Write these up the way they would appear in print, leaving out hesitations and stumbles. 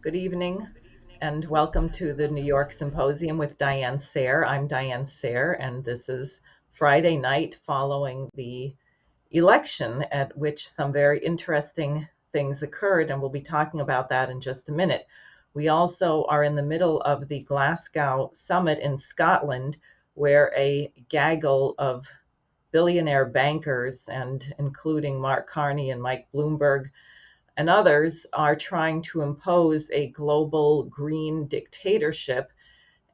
Good evening, and welcome to the New York Symposium with Diane Sare. I'm Diane Sare, and this is Friday night following the election, at which some very interesting things occurred, and we'll be talking about that in just a minute. We also are in the middle of the Glasgow summit in Scotland, where a gaggle of billionaire bankers, and including Mark Carney and Mike Bloomberg, and others are trying to impose a global green dictatorship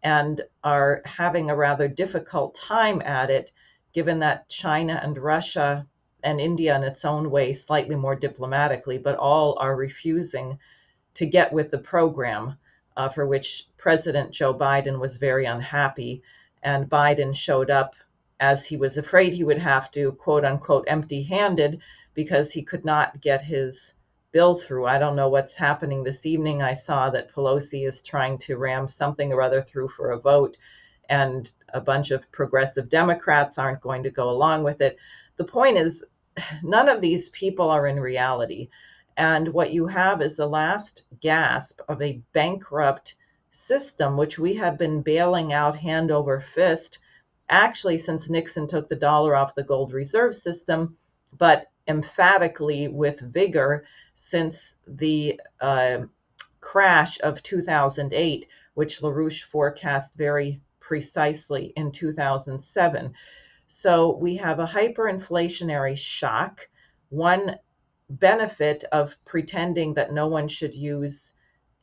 and are having a rather difficult time at it, given that China and Russia and India, in its own way, slightly more diplomatically, but all are refusing to get with the program, for which President Joe Biden was very unhappy. And Biden showed up as he was afraid he would have to, quote unquote, empty handed, because he could not get his bill through. I don't know what's happening this evening. I saw that Pelosi is trying to ram something or other through for a vote, and a bunch of progressive Democrats aren't going to go along with it. The point is, none of these people are in reality. And what you have is the last gasp of a bankrupt system, which we have been bailing out hand over fist, actually, since Nixon took the dollar off the gold reserve system, but emphatically with vigor since the crash of 2008, which LaRouche forecast very precisely in 2007. So we have a hyperinflationary shock. One benefit of pretending that no one should use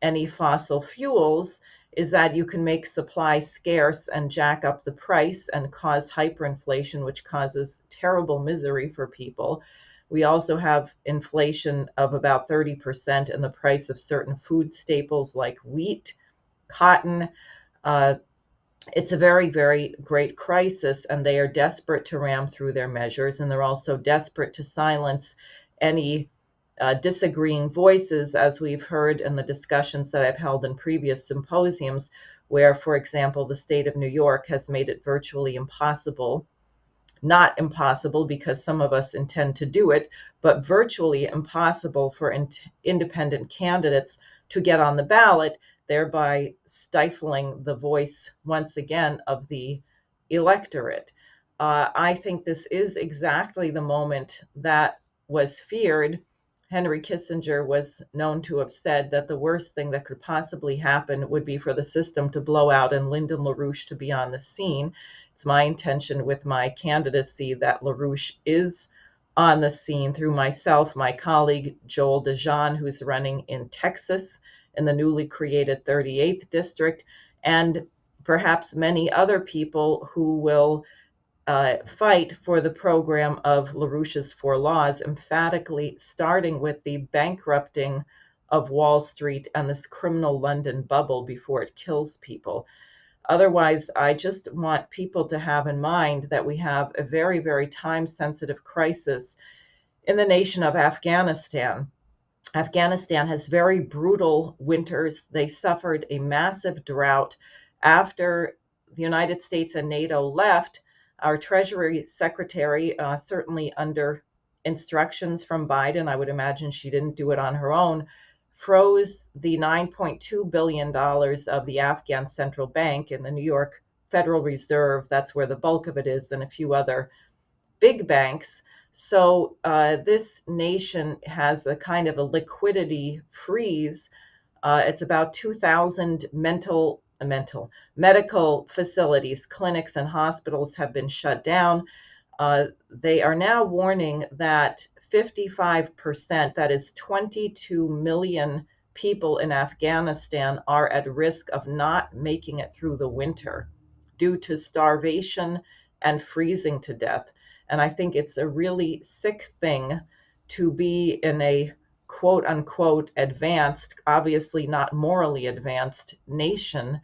any fossil fuels is that you can make supply scarce and jack up the price and cause hyperinflation, which causes terrible misery for people. We also have inflation of about 30% in the price of certain food staples like wheat, cotton. Uh, it's a very, very great crisis, and they are desperate to ram through their measures, and they're also desperate to silence any disagreeing voices, as we've heard in the discussions that I've held in previous symposiums, where, for example, the state of New York has made it virtually impossible, not impossible because some of us intend to do it, but virtually impossible for independent candidates to get on the ballot, thereby stifling the voice once again of the electorate. I think this is exactly the moment that was feared. Henry Kissinger was known to have said that the worst thing that could possibly happen would be for the system to blow out and Lyndon LaRouche to be on the scene. It's my intention with my candidacy that LaRouche is on the scene through myself, my colleague Joel DeJean, who's running in Texas in the newly created 38th district, and perhaps many other people who will fight for the program of LaRouche's Four Laws, emphatically starting with the bankrupting of Wall Street and this criminal London bubble before it kills people. Otherwise, I just want people to have in mind that we have a very, very time sensitive crisis in the nation of Afghanistan. Afghanistan has very brutal winters. They suffered a massive drought after the United States and NATO left. Our Treasury Secretary, certainly under instructions from Biden, I would imagine she didn't do it on her own, froze the $9.2 billion of the Afghan Central Bank in the New York Federal Reserve. That's where the bulk of it is, and a few other big banks. So this nation has a kind of a liquidity freeze. It's about 2,000 medical facilities, clinics, and hospitals have been shut down. They are now warning that 55%, that is 22 million people in Afghanistan, are at risk of not making it through the winter due to starvation and freezing to death. And I think it's a really sick thing to be in a quote unquote advanced, obviously not morally advanced nation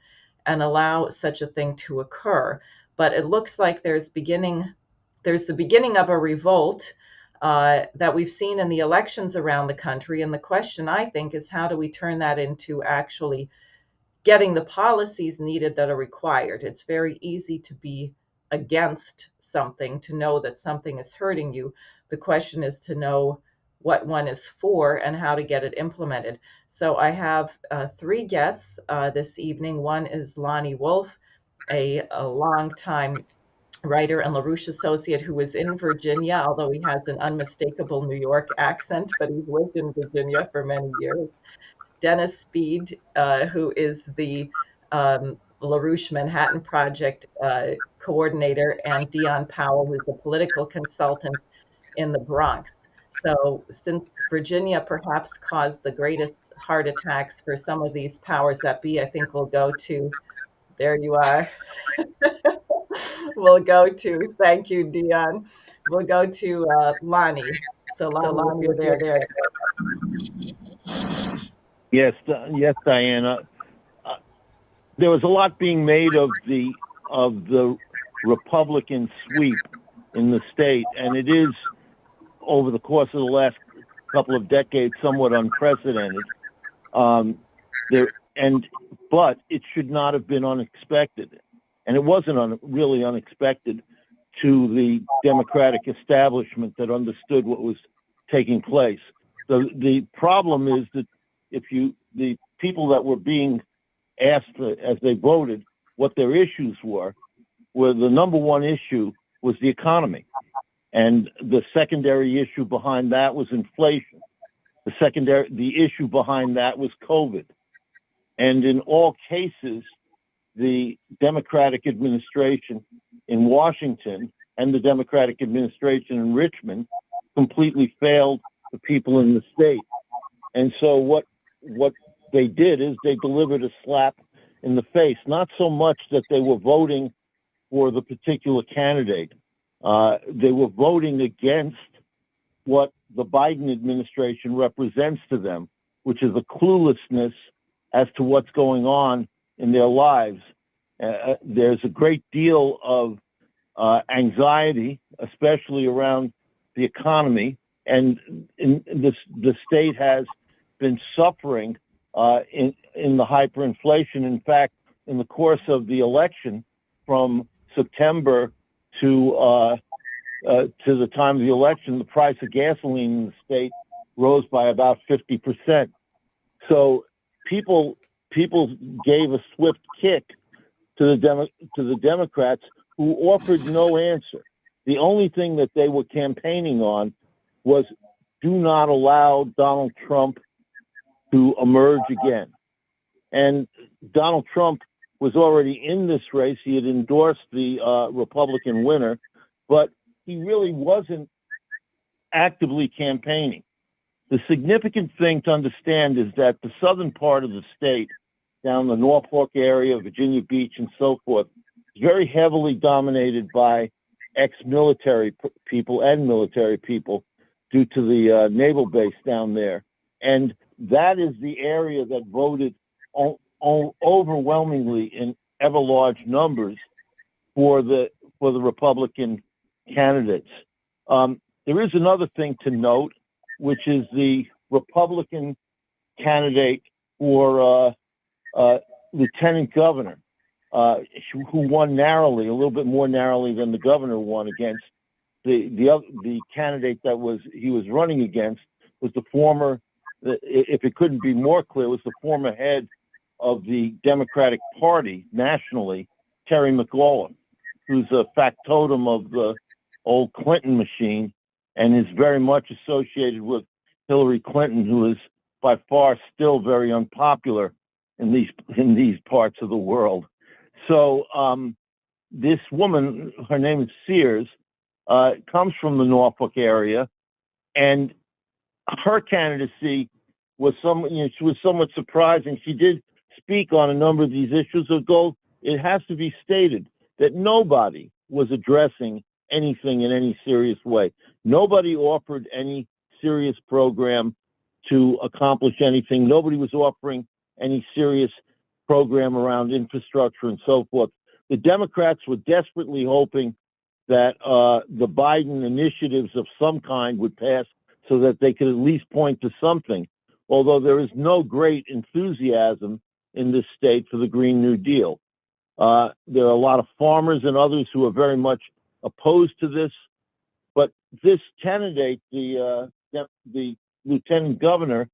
and allow such a thing to occur. But it looks like there's the beginning of a revolt that we've seen in the elections around the country. And the question, I think, is how do we turn that into actually getting the policies needed that are required? It's very easy to be against something, to know that something is hurting you. The question is to know what one is for and how to get it implemented. So I have three guests this evening. One is Lonnie Wolf, a longtime writer and LaRouche associate who was in Virginia, although he has an unmistakable New York accent, but he's lived in Virginia for many years. Dennis Speed, who is the LaRouche Manhattan Project coordinator, and Dion Powell, who's a political consultant in the Bronx. So, since Virginia perhaps caused the greatest heart attacks for some of these powers that be, I think we'll go to, there you are. We'll go to, thank you, Dion. We'll go to Lonnie. So, Lonnie, if you're there. Yes, yes, Diana. There was a lot being made of the Republican sweep in the state, and it is, over the course of the last couple of decades, somewhat unprecedented. But it should not have been unexpected, and it wasn't really unexpected to the Democratic establishment that understood what was taking place. The problem is that the people that were being asked as they voted what their issues were the number one issue was the economy. And the secondary issue behind that was inflation. The issue behind that was COVID. And in all cases, the Democratic administration in Washington and the Democratic administration in Richmond completely failed the people in the state. And so what they did is they delivered a slap in the face, not so much that they were voting for the particular candidate. They were voting against what the Biden administration represents to them, which is a cluelessness as to what's going on in their lives. There's a great deal of anxiety, especially around the economy, and the state has been suffering in the hyperinflation. In fact, in the course of the election, from September to the time of the election, the price of gasoline in the state rose by about 50%. So people gave a swift kick to the Democrats, who offered no answer. The only thing that they were campaigning on was, do not allow Donald Trump to emerge again. And Donald Trump was already in this race. He had endorsed the Republican winner, but he really wasn't actively campaigning. The significant thing to understand is that the southern part of the state, down the Norfolk area, Virginia Beach, and so forth, is very heavily dominated by ex-military people and military people due to the naval base down there. And that is the area that voted overwhelmingly in ever large numbers for the Republican candidates. There is another thing to note, which is the Republican candidate for lieutenant governor, who won narrowly, a little bit more narrowly than the governor won, against the candidate that he was running against, was the former, if it couldn't be more clear, was the former head of the Democratic Party nationally, Terry McAuliffe, who's a factotum of the old Clinton machine and is very much associated with Hillary Clinton, who is by far still very unpopular in these parts of the world. So this woman, her name is Sears, comes from the Norfolk area, and her candidacy was somewhat surprising. She did speak on a number of these issues, although it has to be stated that nobody was addressing anything in any serious way. Nobody offered any serious program to accomplish anything. Nobody was offering any serious program around infrastructure and so forth. The Democrats were desperately hoping that the Biden initiatives of some kind would pass so that they could at least point to something, although there is no great enthusiasm in this state for the Green New Deal. There are a lot of farmers and others who are very much opposed to this, but this candidate, the the lieutenant governor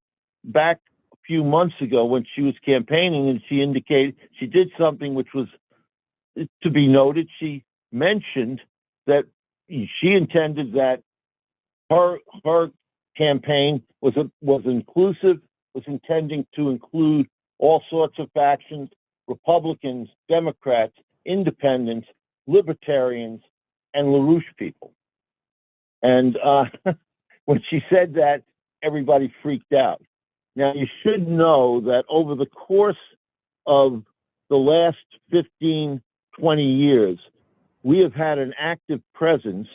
back a few months ago when she was campaigning, and she indicated she did something which was to be noted. She mentioned that she intended that her campaign was inclusive, was intending to include all sorts of factions: Republicans, Democrats, Independents, Libertarians, and LaRouche people. And when she said that, everybody freaked out. Now, you should know that over the course of the last 15, 20 years, we have had an active presence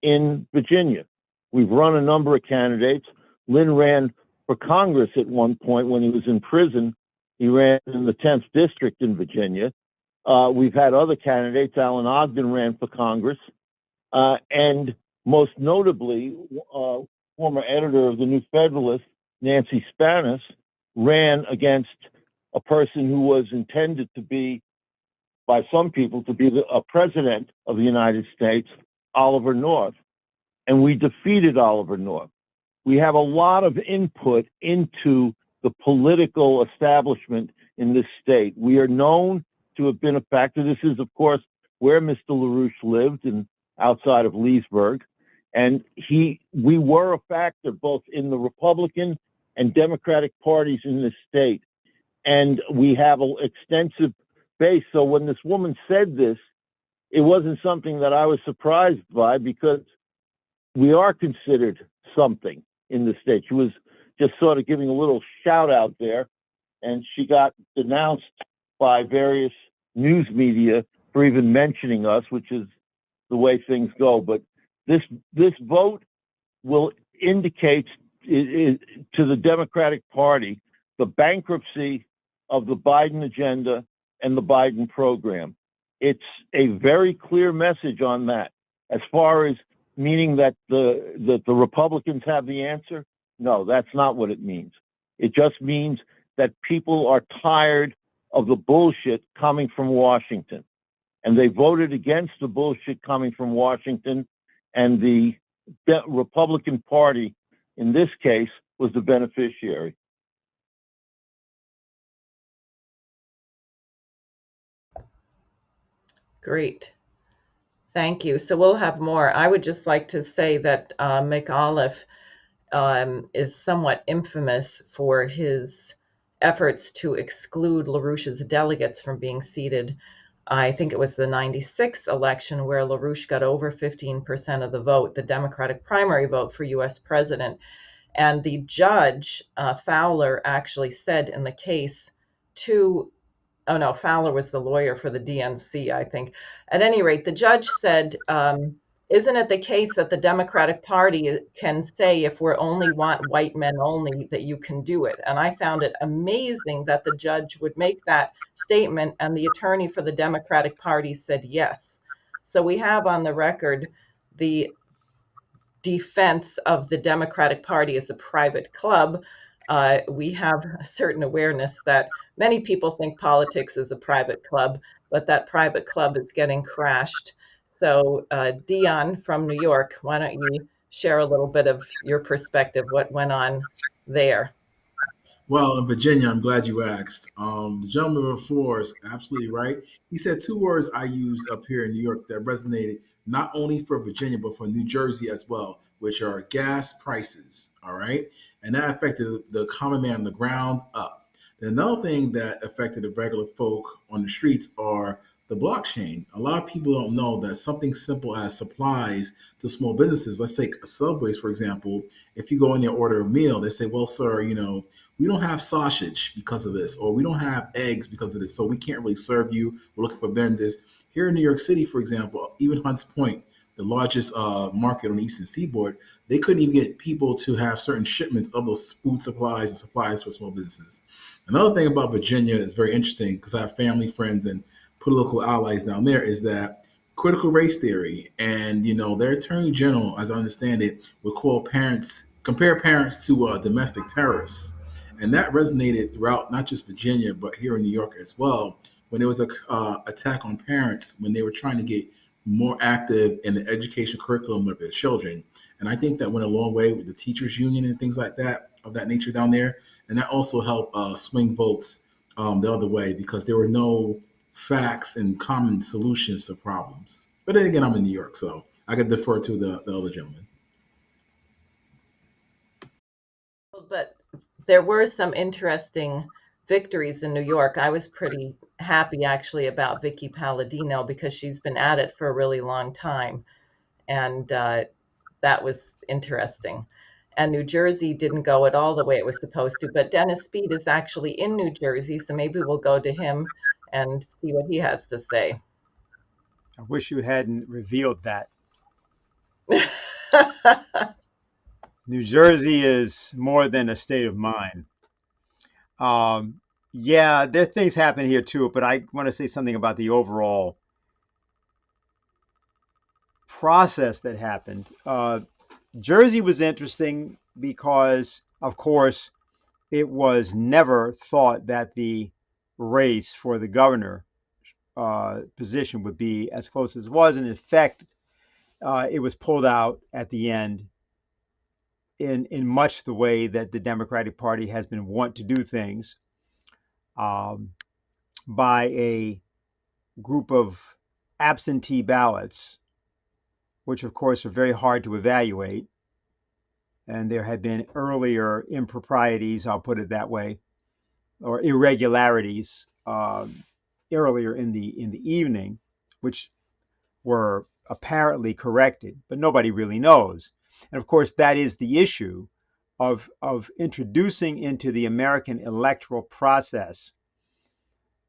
in Virginia. We've run a number of candidates. Lynn ran for Congress at one point when he was in prison. He ran in the 10th district in Virginia. We've had other candidates. Alan Ogden ran for Congress. And most notably, former editor of the New Federalist, Nancy Spanos, ran against a person who was intended to be, by some people, to be a president of the United States, Oliver North. And we defeated Oliver North. We have a lot of input into the political establishment in this state. We are known to have been a factor. This is, of course, where Mr. LaRouche lived, and outside of Leesburg. And we were a factor both in the Republican and Democratic parties in this state. And we have an extensive base. So when this woman said this, it wasn't something that I was surprised by, because we are considered something in the state. She was just sort of giving a little shout out there, and she got denounced by various news media for even mentioning us, which is the way things go. But this vote will indicate to the Democratic Party the bankruptcy of the Biden agenda and the Biden program. It's a very clear message on that. As far as meaning that the Republicans have the answer, no, that's not what it means. It just means that people are tired of the bullshit coming from Washington. And they voted against the bullshit coming from Washington, and the Republican Party, in this case, was the beneficiary. Great. Thank you. So we'll have more. I would just like to say that McAuliffe is somewhat infamous for his efforts to exclude LaRouche's delegates from being seated. I think it was the 96 election where LaRouche got over 15% of the vote, the Democratic primary vote for US president. And the judge, Fowler, actually said in the case to, oh no, Fowler was the lawyer for the DNC, I think. At any rate, the judge said, isn't it the case that the Democratic Party can say, if we only want white men only, that you can do it? And I found it amazing that the judge would make that statement, and the attorney for the Democratic Party said yes. So we have on the record the defense of the Democratic Party as a private club. We have a certain awareness that many people think politics is a private club, but that private club is getting crashed. So, Dion from New York, why don't you share a little bit of your perspective, what went on there? Well, in Virginia, I'm glad you asked. The gentleman before is absolutely right. He said two words I used up here in New York that resonated not only for Virginia, but for New Jersey as well, which are gas prices. All right. And that affected the common man on the ground up. Another thing that affected the regular folk on the streets are the blockchain. A lot of people don't know that something simple as supplies to small businesses, let's take Subways, for example. If you go in there order a meal, they say, well, sir, we don't have sausage because of this, or we don't have eggs because of this, so we can't really serve you. We're looking for vendors. Here in New York City, for example, even Hunts Point, the largest market on the Eastern Seaboard, they couldn't even get people to have certain shipments of those food supplies and supplies for small businesses. Another thing about Virginia is very interesting, because I have family, friends, and political allies down there, is that critical race theory, and their attorney general, as I understand it, would compare parents to domestic terrorists. And that resonated throughout not just Virginia, but here in New York as well, when there was a attack on parents when they were trying to get more active in the education curriculum of their children. And I think that went a long way with the teachers union and things like that of that nature down there. And that also helped swing votes the other way because there were no facts and common solutions to problems. But then again, I'm in New York, so I could defer to the other gentleman. But there were some interesting victories in New York. I was pretty happy actually about Vicky Palladino because she's been at it for a really long time. And that was interesting. And New Jersey didn't go at all the way it was supposed to. But Dennis Speed is actually in New Jersey, so maybe we'll go to him and see what he has to say. I wish you hadn't revealed that. New Jersey is more than a state of mind. Yeah, there are things happen here too, but I want to say something about the overall process that happened. Jersey was interesting because, of course, it was never thought that the race for the governor position would be as close as it was. And in fact, it was pulled out at the end in much the way that the Democratic Party has been wont to do things, by a group of absentee ballots, which of course are very hard to evaluate. And there had been earlier improprieties, I'll put it that way, or irregularities earlier in the evening, which were apparently corrected, but nobody really knows. And of course, that is the issue of introducing into the American electoral process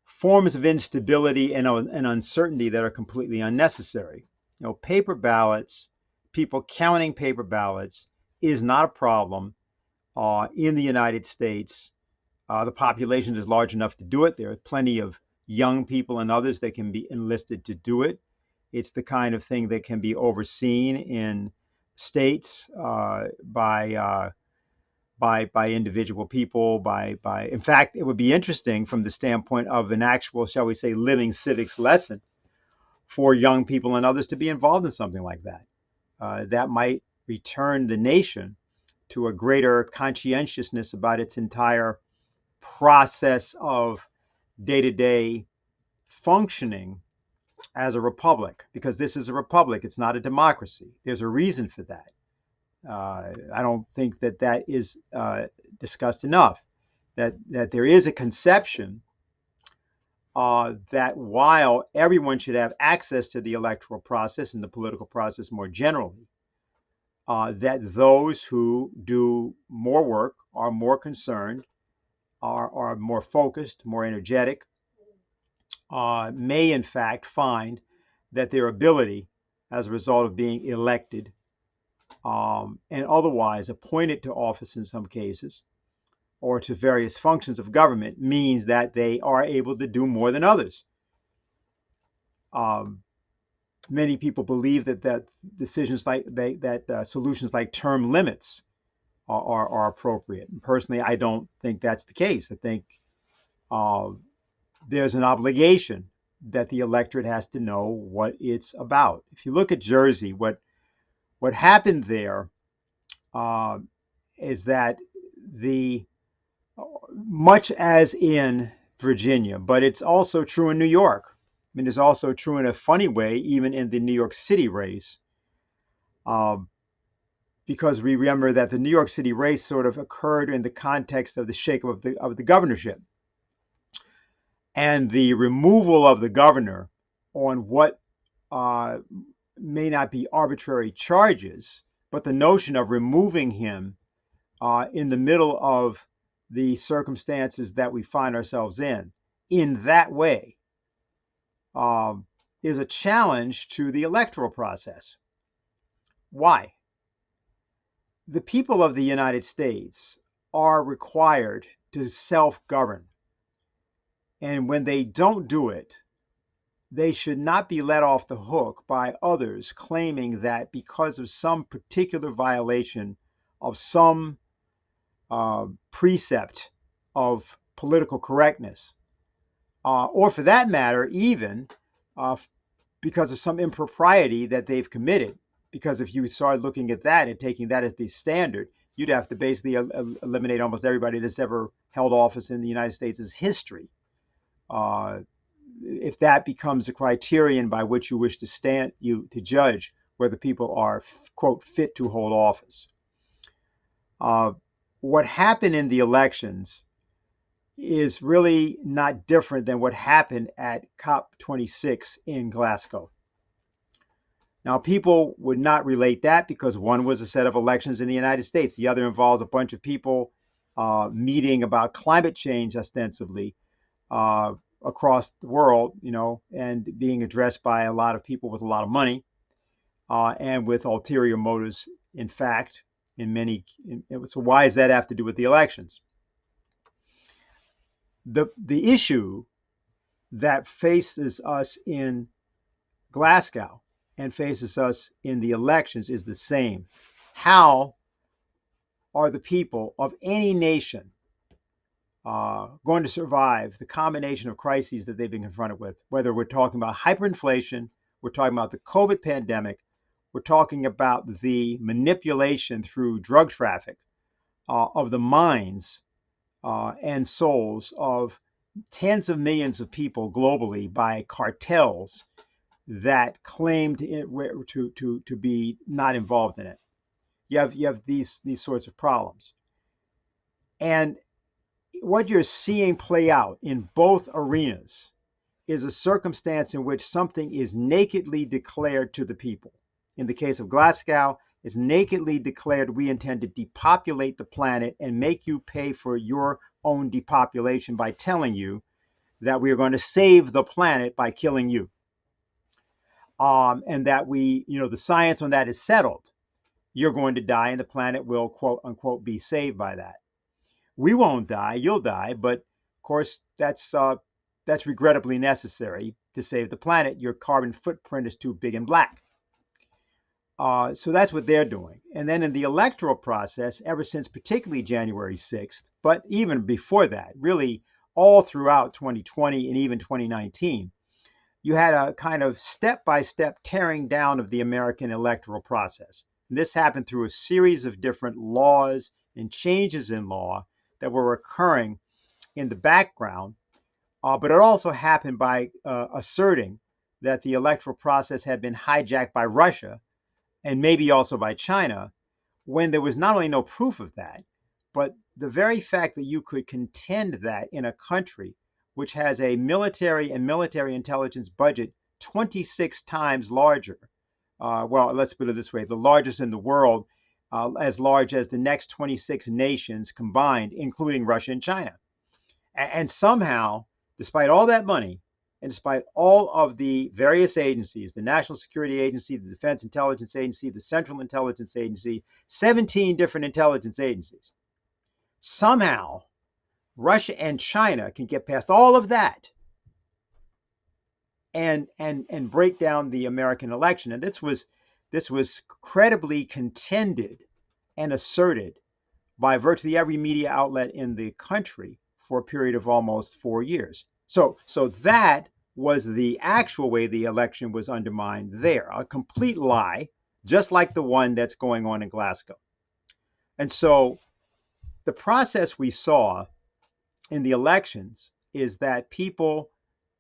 forms of instability and uncertainty that are completely unnecessary. You know, paper ballots, people counting paper ballots is not a problem in the United States. The population is large enough to do it. There are plenty of young people and others that can be enlisted to do it. It's the kind of thing that can be overseen in states by individual people. In fact, it would be interesting from the standpoint of an actual, shall we say, living civics lesson for young people and others to be involved in something like that. That might return the nation to a greater conscientiousness about its entire process of day-to-day functioning as a republic, because this is a republic, it's not a democracy. There's a reason for that. I don't think that is discussed enough, that there is a conception that while everyone should have access to the electoral process and the political process more generally, that those who do more work, are more concerned, are more focused, more energetic, may in fact find that their ability as a result of being elected and otherwise appointed to office in some cases, or to various functions of government, means that they are able to do more than others. Many people believe that decisions like solutions like term limits are appropriate. And personally, I don't think that's the case. I think there's an obligation that the electorate has to know what it's about. If you look at Jersey, what happened there is that much as in Virginia, but it's also true in New York. I mean, it's also true in a funny way, even in the New York City race, because we remember that the New York City race sort of occurred in the context of the shakeup of the governorship. And the removal of the governor on what may not be arbitrary charges, but the notion of removing him in the middle of the circumstances that we find ourselves in that way, is a challenge to the electoral process. Why? The people of the United States are required to self-govern. And when they don't do it, they should not be let off the hook by others claiming that because of some particular violation of some precept of political correctness, or for that matter, even because of some impropriety that they've committed. Because if you started looking at that and taking that as the standard, you'd have to basically eliminate almost everybody that's ever held office in the United States' history. If that becomes a criterion by which you wish to judge whether people are, quote, fit to hold office. What happened in the elections is really not different than what happened at COP26 in Glasgow. Now, people would not relate that because one was a set of elections in the United States. The other involves a bunch of people meeting about climate change ostensibly across the world, and being addressed by a lot of people with a lot of money and with ulterior motives, in fact, so why does that have to do with the elections? The issue that faces us in Glasgow and faces us in the elections is the same. How are the people of any nation going to survive the combination of crises that they've been confronted with? Whether we're talking about hyperinflation, we're talking about the COVID pandemic, we're talking about the manipulation through drug traffic of the minds and souls of tens of millions of people globally by cartels that claim to be not involved in it. You have these sorts of problems. And what you're seeing play out in both arenas is a circumstance in which something is nakedly declared to the people. In the case of Glasgow, it's nakedly declared we intend to depopulate the planet and make you pay for your own depopulation by telling you that we are going to save the planet by killing you. And that the science on that is settled. You're going to die and the planet will, quote unquote, be saved by that. We won't die, you'll die, but of course that's regrettably necessary to save the planet. Your carbon footprint is too big and black. So that's what they're doing. And then in the electoral process, ever since particularly January 6th, but even before that, really all throughout 2020 and even 2019, you had a kind of step-by-step tearing down of the American electoral process. And this happened through a series of different laws and changes in law that were occurring in the background. But it also happened by asserting that the electoral process had been hijacked by Russia and maybe also by China, when there was not only no proof of that, but the very fact that you could contend that in a country which has a military and military intelligence budget 26 times larger. Well, let's put it this way, the largest in the world, as large as the next 26 nations combined, including Russia and China. And somehow, despite all that money, and despite all of the various agencies, the National Security Agency, the Defense Intelligence Agency, the Central Intelligence Agency, 17 different intelligence agencies, somehow Russia and China can get past all of that and break down the American election. And this was credibly contended and asserted by virtually every media outlet in the country for a period of almost 4 years. So that was the actual way the election was undermined there, a complete lie, just like the one that's going on in Glasgow. And so the process we saw in the elections is that people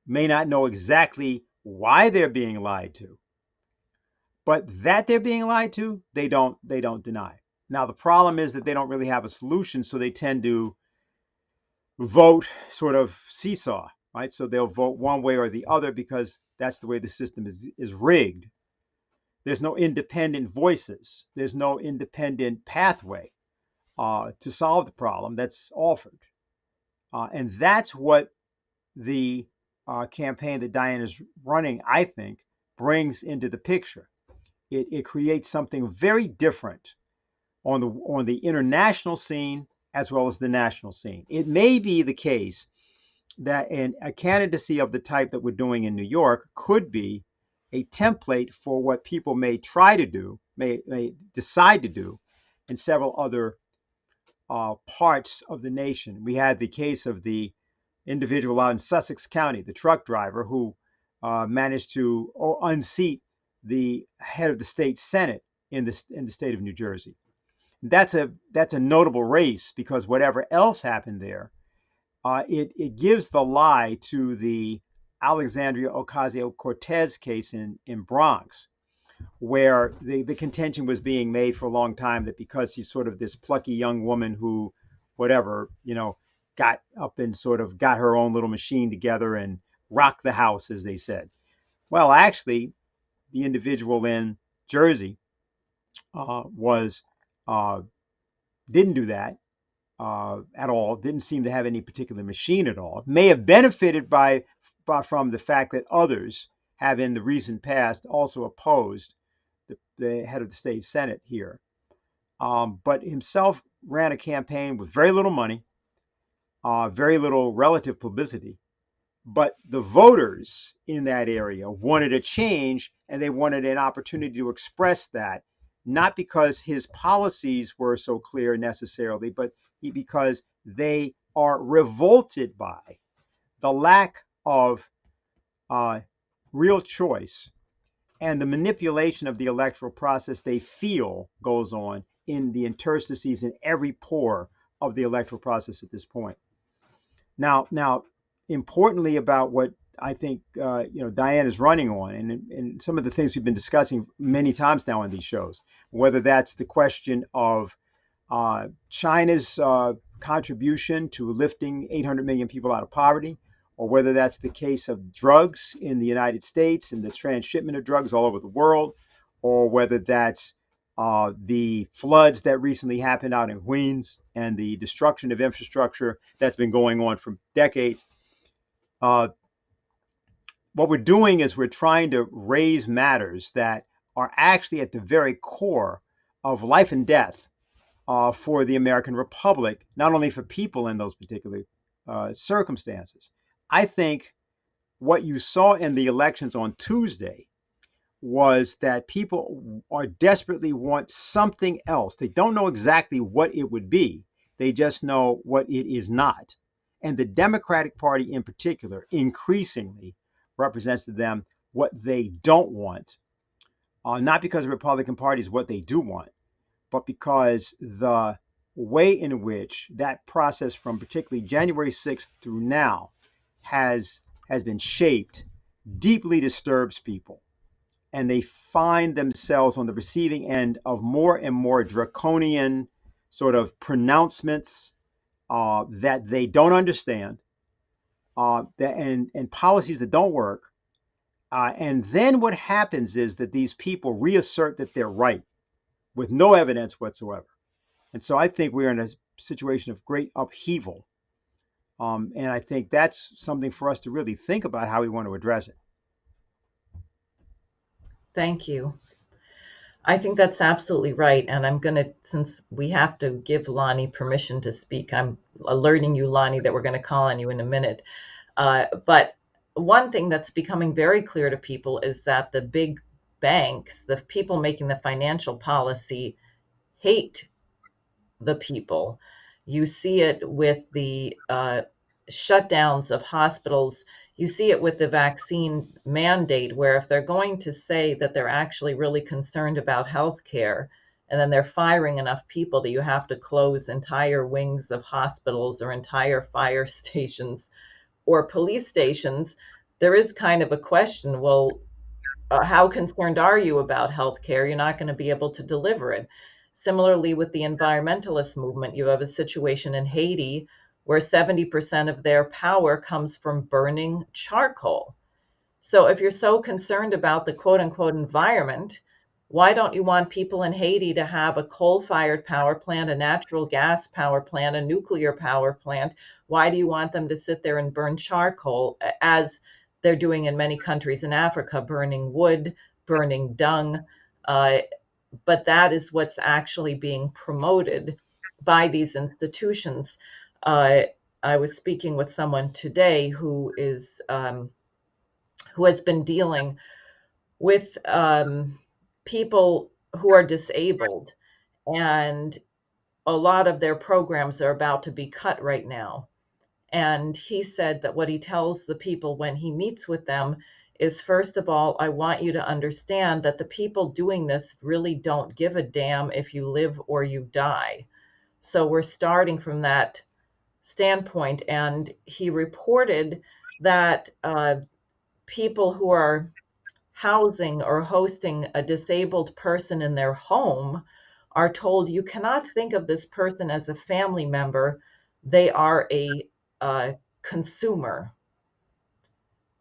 may not know exactly why they're being lied to, but that they're being lied to, they don't deny. Now, the problem is that they don't really have a solution, so they tend to vote sort of seesaw, right? So they'll vote one way or the other because that's the way the system is rigged. There's no independent voices. There's no independent pathway to solve the problem that's offered. And that's what the campaign that Diane is running, I think, brings into the picture. It creates something very different on the international scene as well as the national scene. It may be the case that a candidacy of the type that we're doing in New York could be a template for what people may try to do, may decide to do in several other parts of the nation. We had the case of the individual out in Sussex County, the truck driver who managed to unseat the head of the state Senate in the state of New Jersey. That's a notable race because whatever else happened there, it gives the lie to the Alexandria Ocasio-Cortez case in Bronx, where the contention was being made for a long time that because she's sort of this plucky young woman who, whatever, got up and sort of got her own little machine together and rocked the house, as they said. Well, actually, the individual in Jersey was didn't do that at all. Didn't seem to have any particular machine at all. May have benefited from the fact that others have in the recent past also opposed the head of the state Senate here. But himself ran a campaign with very little money, very little relative publicity. But the voters in that area wanted a change, and they wanted an opportunity to express that, not because his policies were so clear necessarily, but because they are revolted by the lack of real choice and the manipulation of the electoral process they feel goes on in the interstices in every pore of the electoral process at this point. Now, importantly about what I think Diane is running on, and some of the things we've been discussing many times now on these shows, whether that's the question of China's contribution to lifting 800 million people out of poverty, or whether that's the case of drugs in the United States and the transshipment of drugs all over the world, or whether that's the floods that recently happened out in Queens and the destruction of infrastructure that's been going on for decades. What we're doing is we're trying to raise matters that are actually at the very core of life and death for the American Republic, not only for people in those particular circumstances. I think what you saw in the elections on Tuesday was that people are desperately want something else. They don't know exactly what it would be. They just know what it is not. And the Democratic Party in particular increasingly represents to them what they don't want, not because the Republican Party is what they do want, but because the way in which that process from particularly January 6th through now has been shaped deeply disturbs people. And they find themselves on the receiving end of more and more draconian sort of pronouncements that they don't understand, and policies that don't work. And then what happens is that these people reassert that they're right with no evidence whatsoever. And so I think we're in a situation of great upheaval. And I think that's something for us to really think about how we want to address it. Thank you. I think that's absolutely right. And I'm going to, since we have to give Lonnie permission to speak, I'm alerting you, Lonnie, that we're going to call on you in a minute. But one thing that's becoming very clear to people is that the big banks, the people making the financial policy, hate the people. You see it with the shutdowns of hospitals. You see it with the vaccine mandate, where if they're going to say that they're actually really concerned about healthcare, and then they're firing enough people that you have to close entire wings of hospitals or entire fire stations or police stations, there is kind of a question, well, how concerned are you about healthcare? You're not going to be able to deliver it. Similarly, with the environmentalist movement, you have a situation in Haiti where 70% of their power comes from burning charcoal. So if you're so concerned about the quote unquote environment, why don't you want people in Haiti to have a coal-fired power plant, a natural gas power plant, a nuclear power plant? Why do you want them to sit there and burn charcoal, as they're doing in many countries in Africa, burning wood, burning dung? But that is what's actually being promoted by these institutions. I was speaking with someone today who has been dealing with people who are disabled, and a lot of their programs are about to be cut right now. And he said that what he tells the people when he meets with them is, first of all, I want you to understand that the people doing this really don't give a damn if you live or you die. So we're starting from that standpoint. And he reported that people who are housing or hosting a disabled person in their home are told you cannot think of this person as a family member. They are a consumer.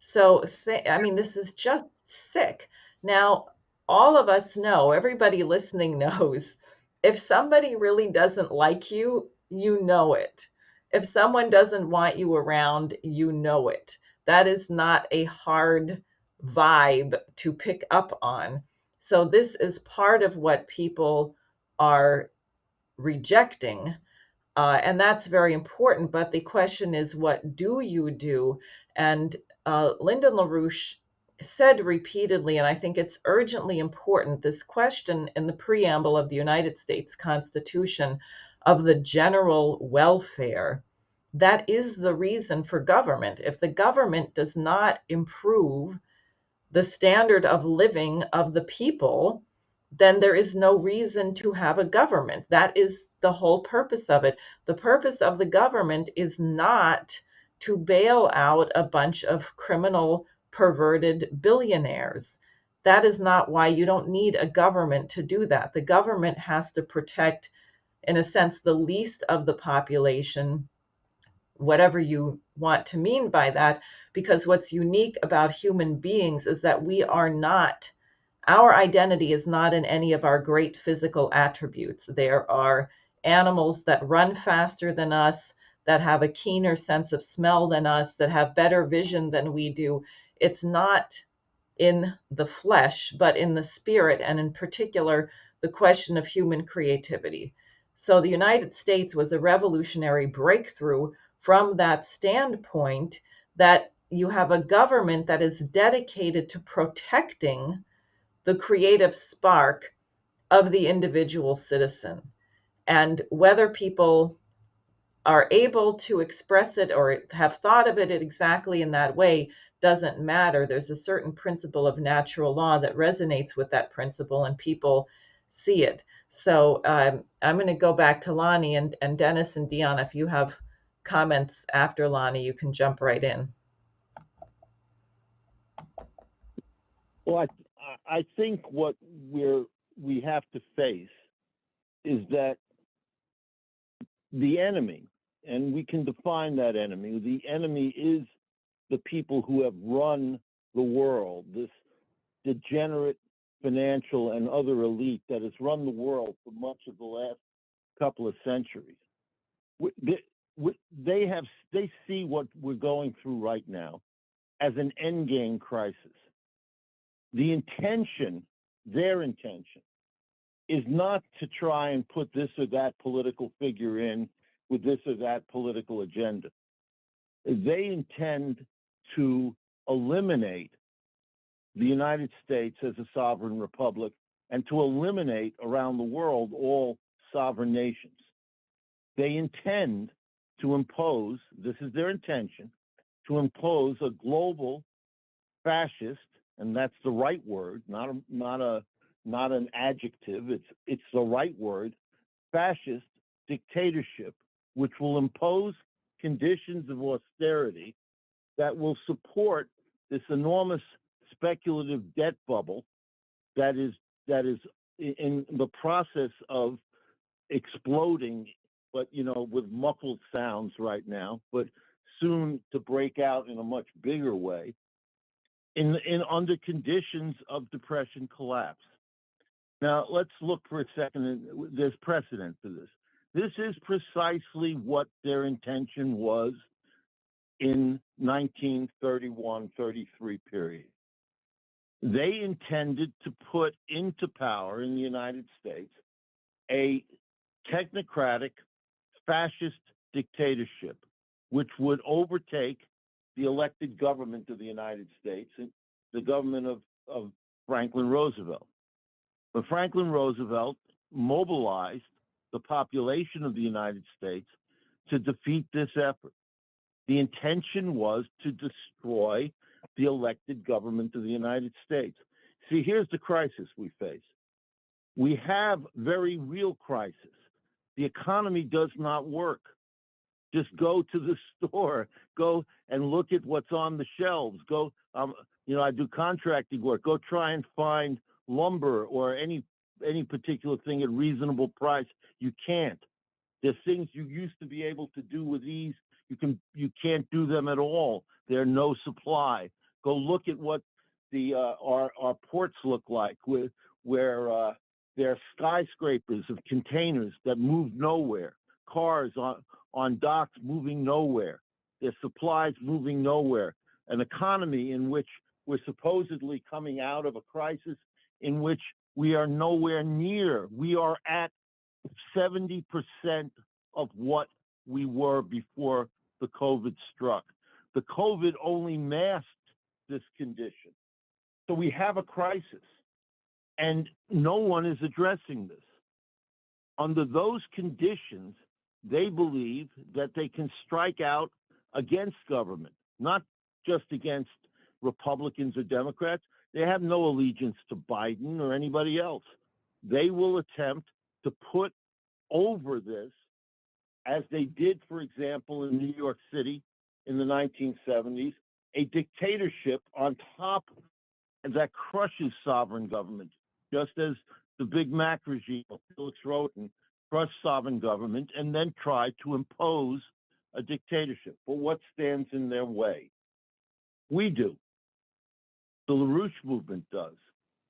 So, I mean, this is just sick. Now, all of us know, everybody listening knows, if somebody really doesn't like you, you know it. If someone doesn't want you around, you know it. That is not a hard vibe to pick up on. So, this is part of what people are rejecting. And that's very important. But the question is, what do you do? And Lyndon LaRouche said repeatedly, and I think it's urgently important, this question in the preamble of the United States Constitution of the general welfare. That is the reason for government. If the government does not improve the standard of living of the people, then there is no reason to have a government. That is the whole purpose of it. The purpose of the government is not to bail out a bunch of criminal, perverted billionaires. That is not why. You don't need a government to do that. The government has to protect, in a sense, the least of the population, whatever you want to mean by that, because what's unique about human beings is that we are not, our identity is not in any of our great physical attributes. There are animals that run faster than us, that have a keener sense of smell than us, that have better vision than we do. It's not in the flesh, but in the spirit, and in particular, the question of human creativity. So the United States was a revolutionary breakthrough from that standpoint, that you have a government that is dedicated to protecting the creative spark of the individual citizen. And whether people are able to express it or have thought of it exactly in that way doesn't matter. There's a certain principle of natural law that resonates with that principle, and people see it. So I'm going to go back to Lonnie, and Dennis and Dion, if you have comments after Lonnie, you can jump right in. Well, I think what we have to face is that the enemy, and we can define that enemy. The enemy is the people who have run the world, this degenerate financial and other elite that has run the world for much of the last couple of centuries. They see what we're going through right now as an endgame crisis. The intention, their intention, is not to try and put this or that political figure in with this or that political agenda. They intend to eliminate the United States as a sovereign republic and to eliminate around the world all sovereign nations. They intend to impose, this is their intention, to impose a global fascist, and that's the right word, not an adjective, it's the right word, fascist dictatorship, which will impose conditions of austerity that will support this enormous speculative debt bubble that is in the process of exploding, but with muffled sounds right now, but soon to break out in a much bigger way in under conditions of depression collapse. Now let's look for a second. There's precedent for this. This is precisely what their intention was in 1931-33 period. They intended to put into power in the United States a technocratic fascist dictatorship, which would overtake the elected government of the United States, the government of Franklin Roosevelt. But Franklin Roosevelt mobilized the population of the United States to defeat this effort. The intention was to destroy the elected government of the United States. See, here's the crisis we face. We have very real crisis. The economy does not work. Just go to the store, go and look at what's on the shelves. Go, I do contracting work. Go try and find lumber or any particular thing at reasonable price. You can't. There's things you used to be able to do with ease. You can't do them at all. There's no supply. Go look at what our ports look like, where there are skyscrapers of containers that move nowhere, cars on docks moving nowhere, there's supplies moving nowhere, an economy in which we're supposedly coming out of a crisis in which we are nowhere near. We are at 70% of what we were before the COVID struck. The COVID only masked this condition. So we have a crisis, and no one is addressing this. Under those conditions, they believe that they can strike out against government, not just against Republicans or Democrats. They have no allegiance to Biden or anybody else. They will attempt to put over this, as they did, for example, in New York City in the 1970s, a dictatorship on top that crushes sovereign government, just as the Big Mac regime of Felix Roten crushed sovereign government and then tried to impose a dictatorship. But what stands in their way? We do. The LaRouche movement does.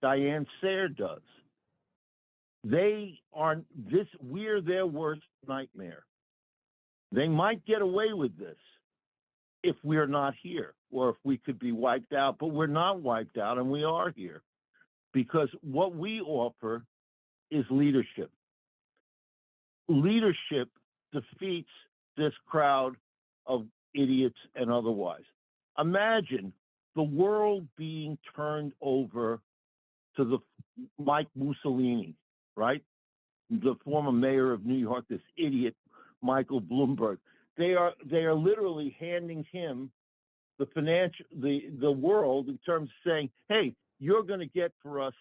Diane Sare does. We're their worst nightmare. They might get away with this if we're not here, or if we could be wiped out, but we're not wiped out, and we are here. Because what we offer is leadership. Leadership defeats this crowd of idiots and otherwise. Imagine the world being turned over to the Mike Mussolini, right? The former mayor of New York, this idiot, Michael Bloomberg. They are literally handing him the world in terms of saying, hey, you're going to get for us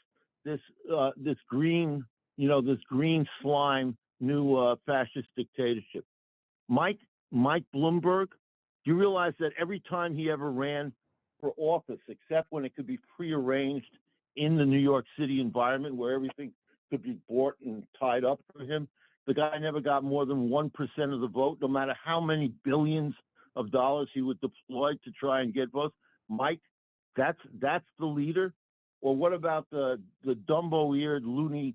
this green slime new fascist dictatorship. Mike Bloomberg, do you realize that every time he ever ran for office, except when it could be prearranged in the New York City environment where everything could be bought and tied up for him, the guy never got more than 1% of the vote, no matter how many billions of dollars he would deploy to try and get votes? Mike, that's the leader? Or what about the Dumbo-eared, loony,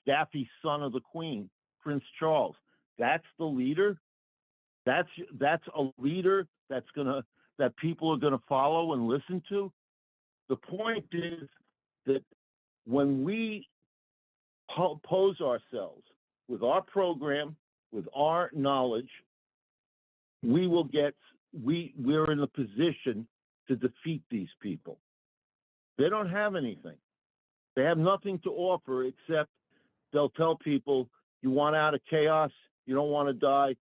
daffy son of the Queen, Prince Charles? That's the leader? That's a leader that people are gonna follow and listen to? The point is that when we pose ourselves with our program, with our knowledge, we're in a position to defeat these people. They don't have anything. They have nothing to offer except they'll tell people, you want out of chaos, you don't want to die,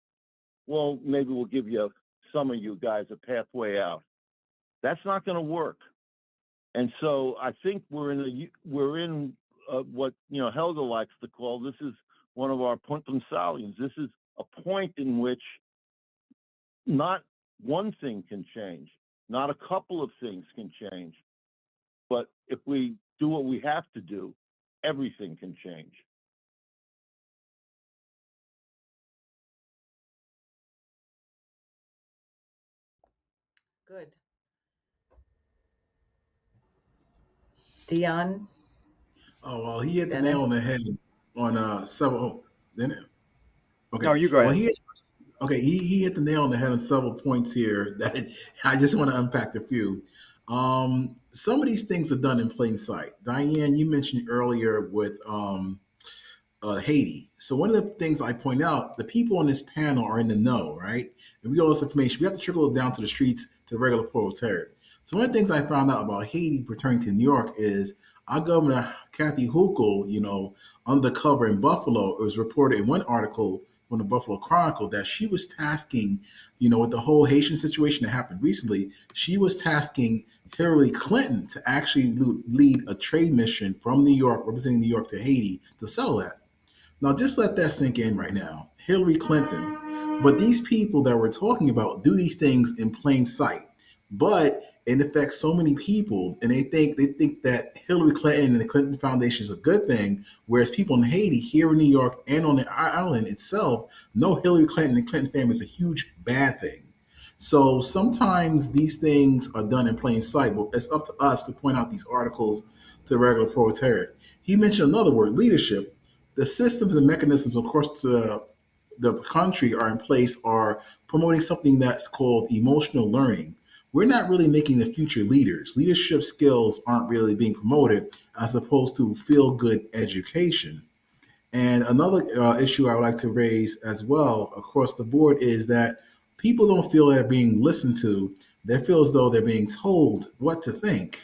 well, maybe we'll give you, some of you guys, a pathway out. That's not going to work. And so I think we're in what Helga likes to call, this is one of our punctum saliens. This is a point in which not one thing can change, not a couple of things can change, but if we do what we have to do, everything can change. Good. Dion? Oh, well, he hit the Dennis? nail on the head on several. Didn't it? Okay. No, you go Well, ahead. he hit the nail on the head on several points here that I just want to unpack a few. Some of these things are done in plain sight. Diane, you mentioned earlier with Haiti. So one of the things I point out, the people on this panel are in the know, right? And we get all this information. We have to trickle it down to the streets, to the regular proletariat. So one of the things I found out about Haiti pertaining to New York is our governor, Kathy Hochul, undercover in Buffalo, it was reported in one article from the Buffalo Chronicle that she was tasking, with the whole Haitian situation that happened recently, she was tasking Hillary Clinton to actually lead a trade mission from New York, representing New York to Haiti to settle that. Now, just let that sink in right now. Hillary Clinton. But these people that we're talking about do these things in plain sight. But it affects so many people, and they think that Hillary Clinton and the Clinton Foundation is a good thing, whereas people in Haiti, here in New York, and on the island itself, know Hillary Clinton and the Clinton family is a huge bad thing. So sometimes these things are done in plain sight, but it's up to us to point out these articles to the regular proletariat. He mentioned another word, leadership. The systems and mechanisms, of course, to the country are in place are promoting something that's called emotional learning. We're not really making the future leaders. Leadership skills aren't really being promoted as opposed to feel good education. And another issue I would like to raise as well across the board is that people don't feel they're being listened to. They feel as though they're being told what to think.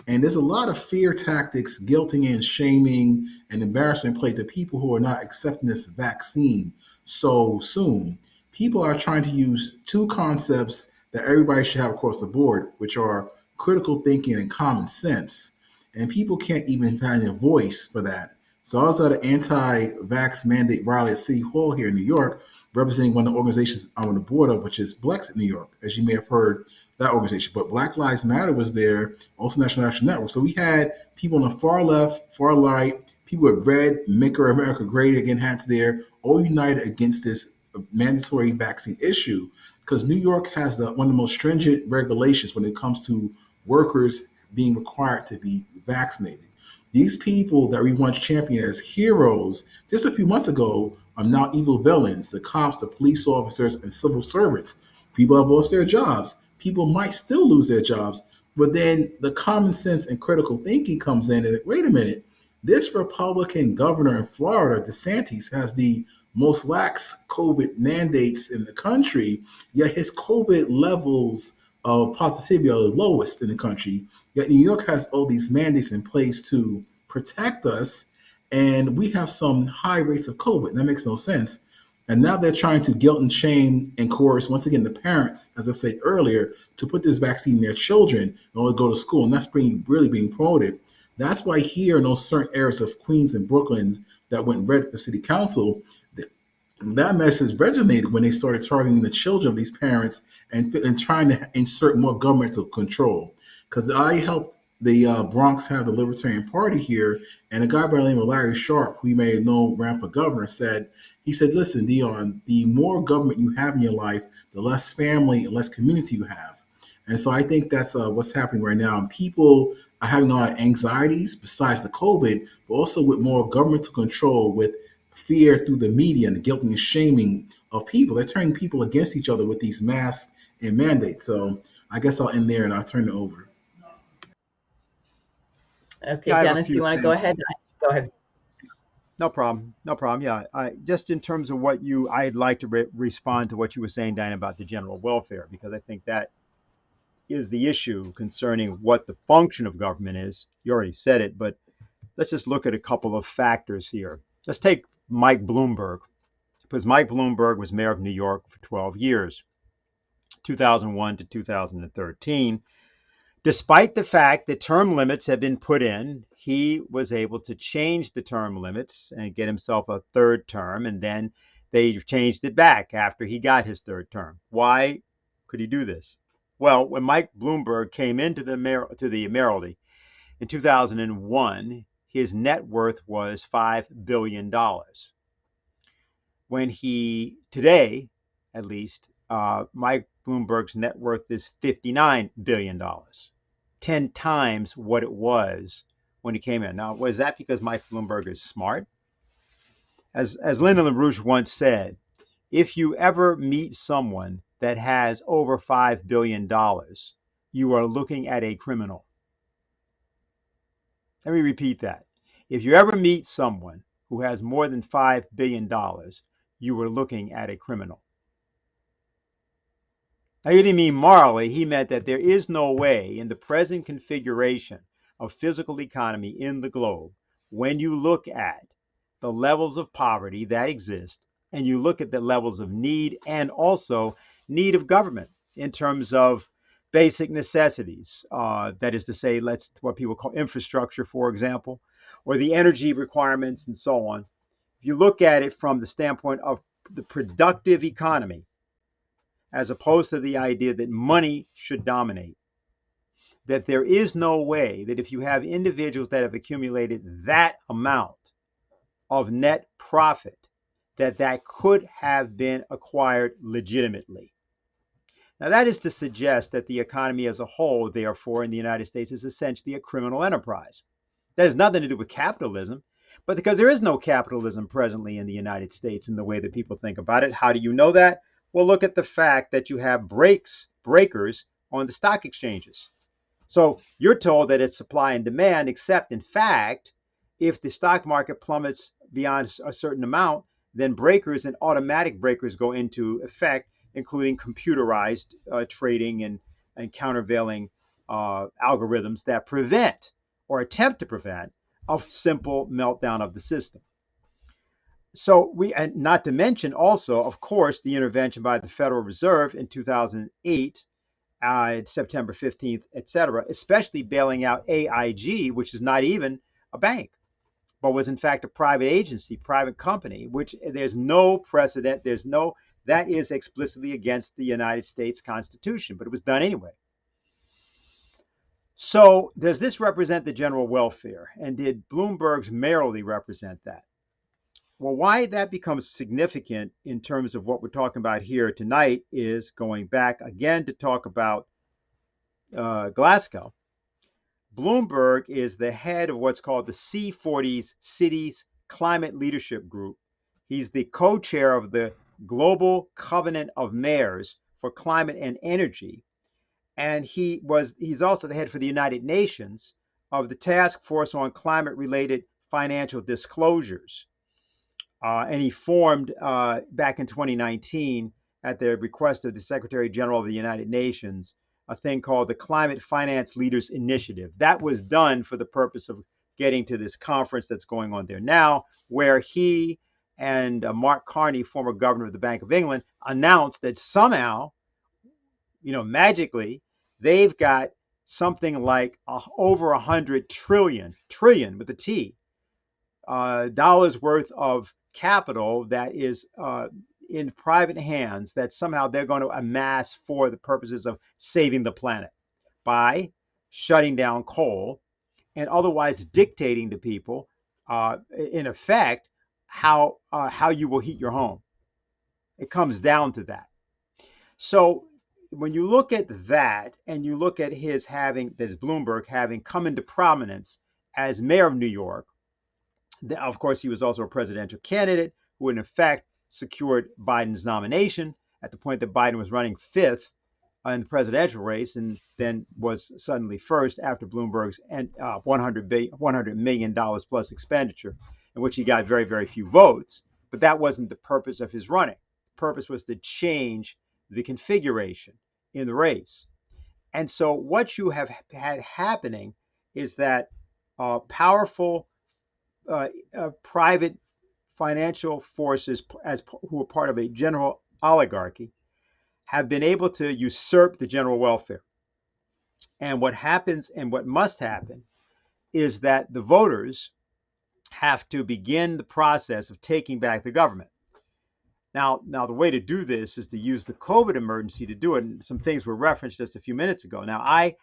And there's a lot of fear tactics, guilting and shaming and embarrassment played to people who are not accepting this vaccine so soon. People are trying to use two concepts that everybody should have across the board, which are critical thinking and common sense. And people can't even find a voice for that. So I was at an anti-vax mandate rally at City Hall here in New York, representing one of the organizations I'm on the board of, which is Blexit New York, as you may have heard that organization. But Black Lives Matter was there, also National Action Network. So we had people on the far left, far right, people with red Make America Great Again hats there, all united against this mandatory vaccine issue, because New York has one of the most stringent regulations when it comes to workers being required to be vaccinated. These people that we once championed as heroes just a few months ago are now evil villains. The cops, the police officers, and civil servants. People have lost their jobs. People might still lose their jobs. But then the common sense and critical thinking comes in and wait a minute, this Republican governor in Florida, DeSantis, has the most lax COVID mandates in the country, yet his COVID levels of positivity are the lowest in the country. Yet New York has all these mandates in place to protect us, and we have some high rates of COVID. That makes no sense. And now they're trying to guilt and shame and coerce, once again, the parents, as I said earlier, to put this vaccine in their children in order to go to school. And that's really being promoted. That's why here in those certain areas of Queens and Brooklyn that went red for city council, that message resonated when they started targeting the children of these parents and trying to insert more governmental control. Because I helped the Bronx have the Libertarian Party here, and a guy by the name of Larry Sharp, who you may have known ran for governor, said, listen, Dion, the more government you have in your life, the less family and less community you have. And so I think that's what's happening right now. And people are having a lot of anxieties besides the COVID, but also with more governmental control, with fear through the media and the guilt and shaming of people. They're turning people against each other with these masks and mandates. So I guess I'll end there and I'll turn it over. Okay, Dennis, do you want to go ahead? Go ahead. No problem. No problem. Yeah. Just in terms of I'd like to respond to what you were saying, Diane, about the general welfare, because I think that is the issue concerning what the function of government is. You already said it, but let's just look at a couple of factors here. Let's take Mike Bloomberg, because Mike Bloomberg was mayor of New York for 12 years, 2001 to 2013. Despite the fact that term limits have been put in, he was able to change the term limits and get himself a third term, and then they changed it back after he got his third term. Why could he do this? Well, when Mike Bloomberg came into the mayoralty in 2001, his net worth was $5 billion. Today, at least, Mike Bloomberg's net worth is $59 billion, 10 times what it was when he came in. Now, was that because Mike Bloomberg is smart? As Lyndon LaRouche once said, if you ever meet someone that has over $5 billion, you are looking at a criminal. Let me repeat that. If you ever meet someone who has more than $5 billion, you are looking at a criminal. Now, he didn't mean morally. He meant that there is no way in the present configuration of physical economy in the globe, when you look at the levels of poverty that exist, and you look at the levels of need and also need of government in terms of basic necessities. That is to say, what people call infrastructure, for example, or the energy requirements and so on. If you look at it from the standpoint of the productive economy, as opposed to the idea that money should dominate, that there is no way that if you have individuals that have accumulated that amount of net profit, that could have been acquired legitimately. Now, that is to suggest that the economy as a whole, therefore, in the United States is essentially a criminal enterprise. That has nothing to do with capitalism, but because there is no capitalism presently in the United States in the way that people think about it. How do you know that? Well, look at the fact that you have breakers on the stock exchanges. So you're told that it's supply and demand, except in fact, if the stock market plummets beyond a certain amount, then breakers and automatic breakers go into effect, including computerized trading and countervailing algorithms that prevent or attempt to prevent a simple meltdown of the system. So and not to mention also, of course, the intervention by the Federal Reserve in 2008, September 15th, et cetera, especially bailing out AIG, which is not even a bank, but was in fact a private agency, private company, which there's no precedent. That is explicitly against the United States Constitution, but it was done anyway. So does this represent the general welfare? And did Bloomberg's merely represent that? Well, why that becomes significant in terms of what we're talking about here tonight is going back again to talk about Glasgow. Bloomberg is the head of what's called the C40 Cities Climate Leadership Group. He's the co-chair of the Global Covenant of Mayors for Climate and Energy. And he's also the head for the United Nations of the Task Force on Climate-Related Financial Disclosures. And he formed back in 2019 at the request of the Secretary General of the United Nations, a thing called the Climate Finance Leaders Initiative. That was done for the purpose of getting to this conference that's going on there now, where he and Mark Carney, former governor of the Bank of England, announced that somehow, magically, they've got something like over 100 trillion with a T, dollars worth of capital that is in private hands that somehow they're going to amass for the purposes of saving the planet by shutting down coal and otherwise dictating to people, in effect, how you will heat your home. It comes down to that. So when you look at that and you look at Bloomberg having come into prominence as mayor of New York, of course, he was also a presidential candidate who, in effect, secured Biden's nomination at the point that Biden was running fifth in the presidential race and then was suddenly first after Bloomberg's $100 million plus expenditure, in which he got very, very few votes. But that wasn't the purpose of his running. The purpose was to change the configuration in the race. And so what you have had happening is that powerful private financial forces who are part of a general oligarchy have been able to usurp the general welfare. And what happens and what must happen is that the voters have to begin the process of taking back the government. Now the way to do this is to use the COVID emergency to do it. And some things were referenced just a few minutes ago. Now, I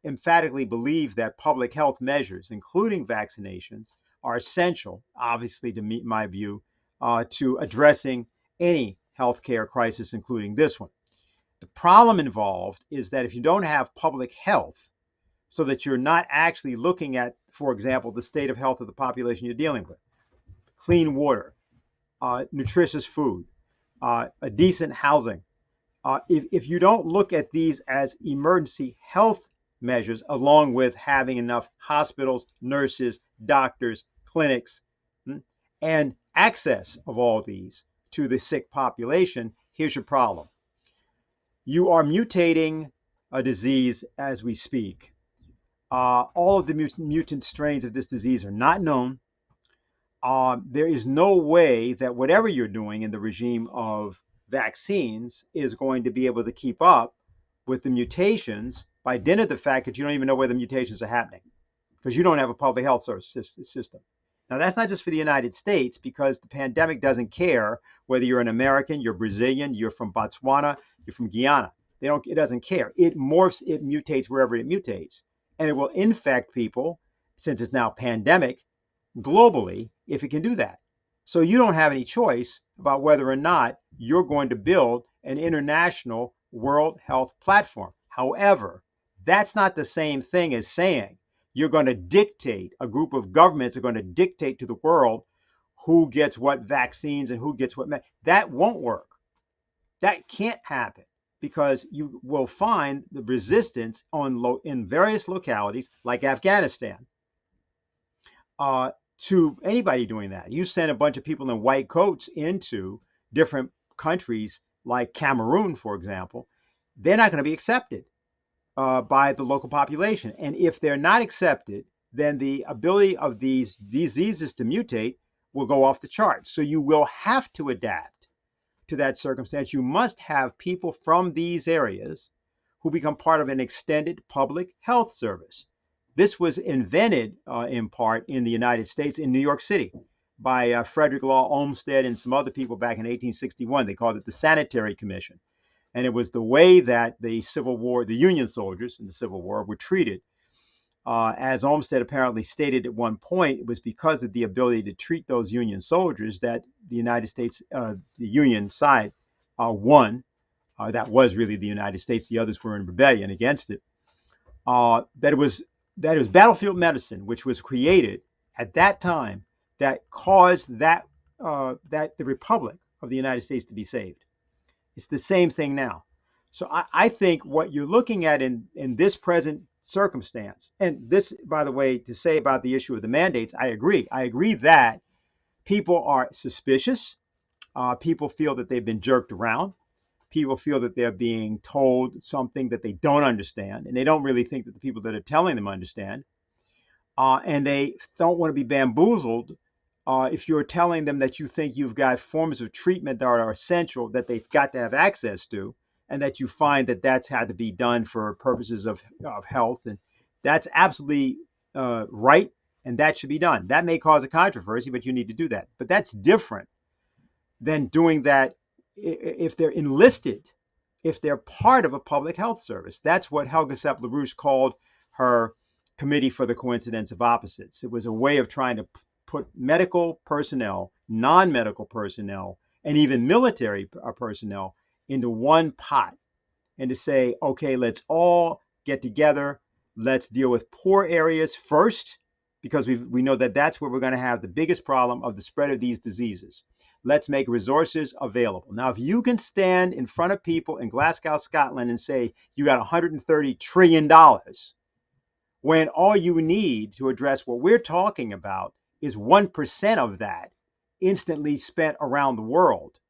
emphatically believe that public health measures, including vaccinations, are essential, obviously, to meet my view, to addressing any healthcare crisis, including this one. The problem involved is that if you don't have public health, so that you're not actually looking at, for example, the state of health of the population you're dealing with, clean water, nutritious food, a decent housing, if you don't look at these as emergency health measures, along with having enough hospitals, nurses, doctors, clinics, and access of all these to the sick population, here's your problem. You are mutating a disease as we speak. All of the mutant strains of this disease are not known. There is no way that whatever you're doing in the regime of vaccines is going to be able to keep up with the mutations by dint of the fact that you don't even know where the mutations are happening because you don't have a public health system. Now, that's not just for the United States, because the pandemic doesn't care whether you're an American, you're Brazilian, you're from Botswana, you're from Guyana. It doesn't care. It morphs, it mutates wherever it mutates. And it will infect people, since it's now pandemic, globally, if it can do that. So you don't have any choice about whether or not you're going to build an international World Health Platform. However, that's not the same thing as saying you're going to dictate, a group of governments are going to dictate to the world who gets what vaccines and who gets what. That won't work. That can't happen, because you will find the resistance in various localities like Afghanistan to anybody doing that. You send a bunch of people in white coats into different countries like Cameroon, for example, they're not going to be accepted by the local population. And if they're not accepted, then the ability of these diseases to mutate will go off the charts. So you will have to adapt to that circumstance. You must have people from these areas who become part of an extended public health service. This was invented in part in the United States, in New York City, by Frederick Law Olmsted and some other people back in 1861. They called it the Sanitary Commission. And it was the way that the Civil War, the Union soldiers in the Civil War, were treated. As Olmsted apparently stated at one point, it was because of the ability to treat those Union soldiers that the United States, the Union side, won. That was really the United States. The others were in rebellion against it. That it was battlefield medicine, which was created at that time, that caused that the Republic of the United States to be saved. It's the same thing now. So I think what you're looking at in this present circumstance, and this, by the way, to say about the issue of the mandates, I agree. I agree that people are suspicious. People feel that they've been jerked around. People feel that they're being told something that they don't understand, and they don't really think that the people that are telling them understand. And they don't want to be bamboozled if you're telling them that you think you've got forms of treatment that are essential, that they've got to have access to, and that you find that that's had to be done for purposes of health. And that's absolutely right, and that should be done. That may cause a controversy, but you need to do that. But that's different than doing that if they're enlisted, if they're part of a public health service. That's what Helga Sepp-LaRouche called her Committee for the Coincidence of Opposites. It was a way of trying to put medical personnel, non-medical personnel, and even military personnel into one pot, and to say, okay, let's all get together. Let's deal with poor areas first, because we know that that's where we're going to have the biggest problem of the spread of these diseases. Let's make resources available. Now, if you can stand in front of people in Glasgow, Scotland, and say you got $130 trillion, when all you need to address what we're talking about is 1% of that instantly spent around the world.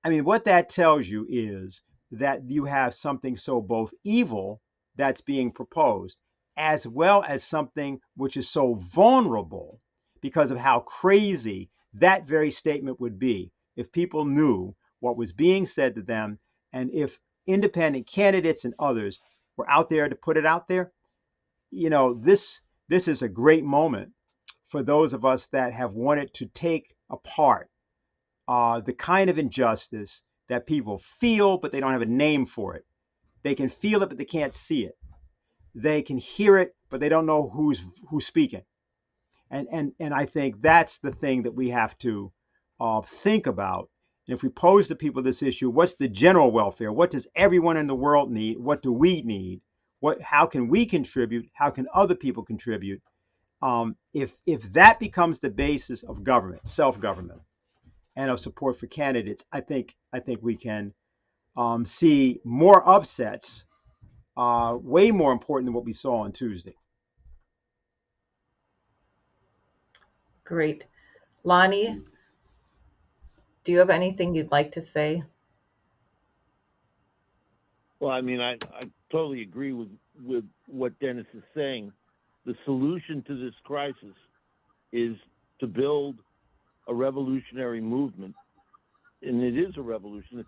I mean, what that tells you is that you have something so both evil that's being proposed, as well as something which is so vulnerable because of how crazy that very statement would be if people knew what was being said to them, and if independent candidates and others were out there to put it out there. You know, this is a great moment for those of us that have wanted to take apart the kind of injustice that people feel, but they don't have a name for it. They can feel it, but they can't see it. They can hear it, but they don't know who's speaking. And I think that's the thing that we have to think about. And if we pose to people this issue, what's the general welfare? What does everyone in the world need? What do we need? How can we contribute? How can other people contribute? If that becomes the basis of government, self-government, and of support for candidates, I think we can see more upsets, way more important than what we saw on Tuesday. Great. Lonnie, do you have anything you'd like to say? Well, I mean, I totally agree with what Dennis is saying. The solution to this crisis is to build a revolutionary movement, and it is a revolution. It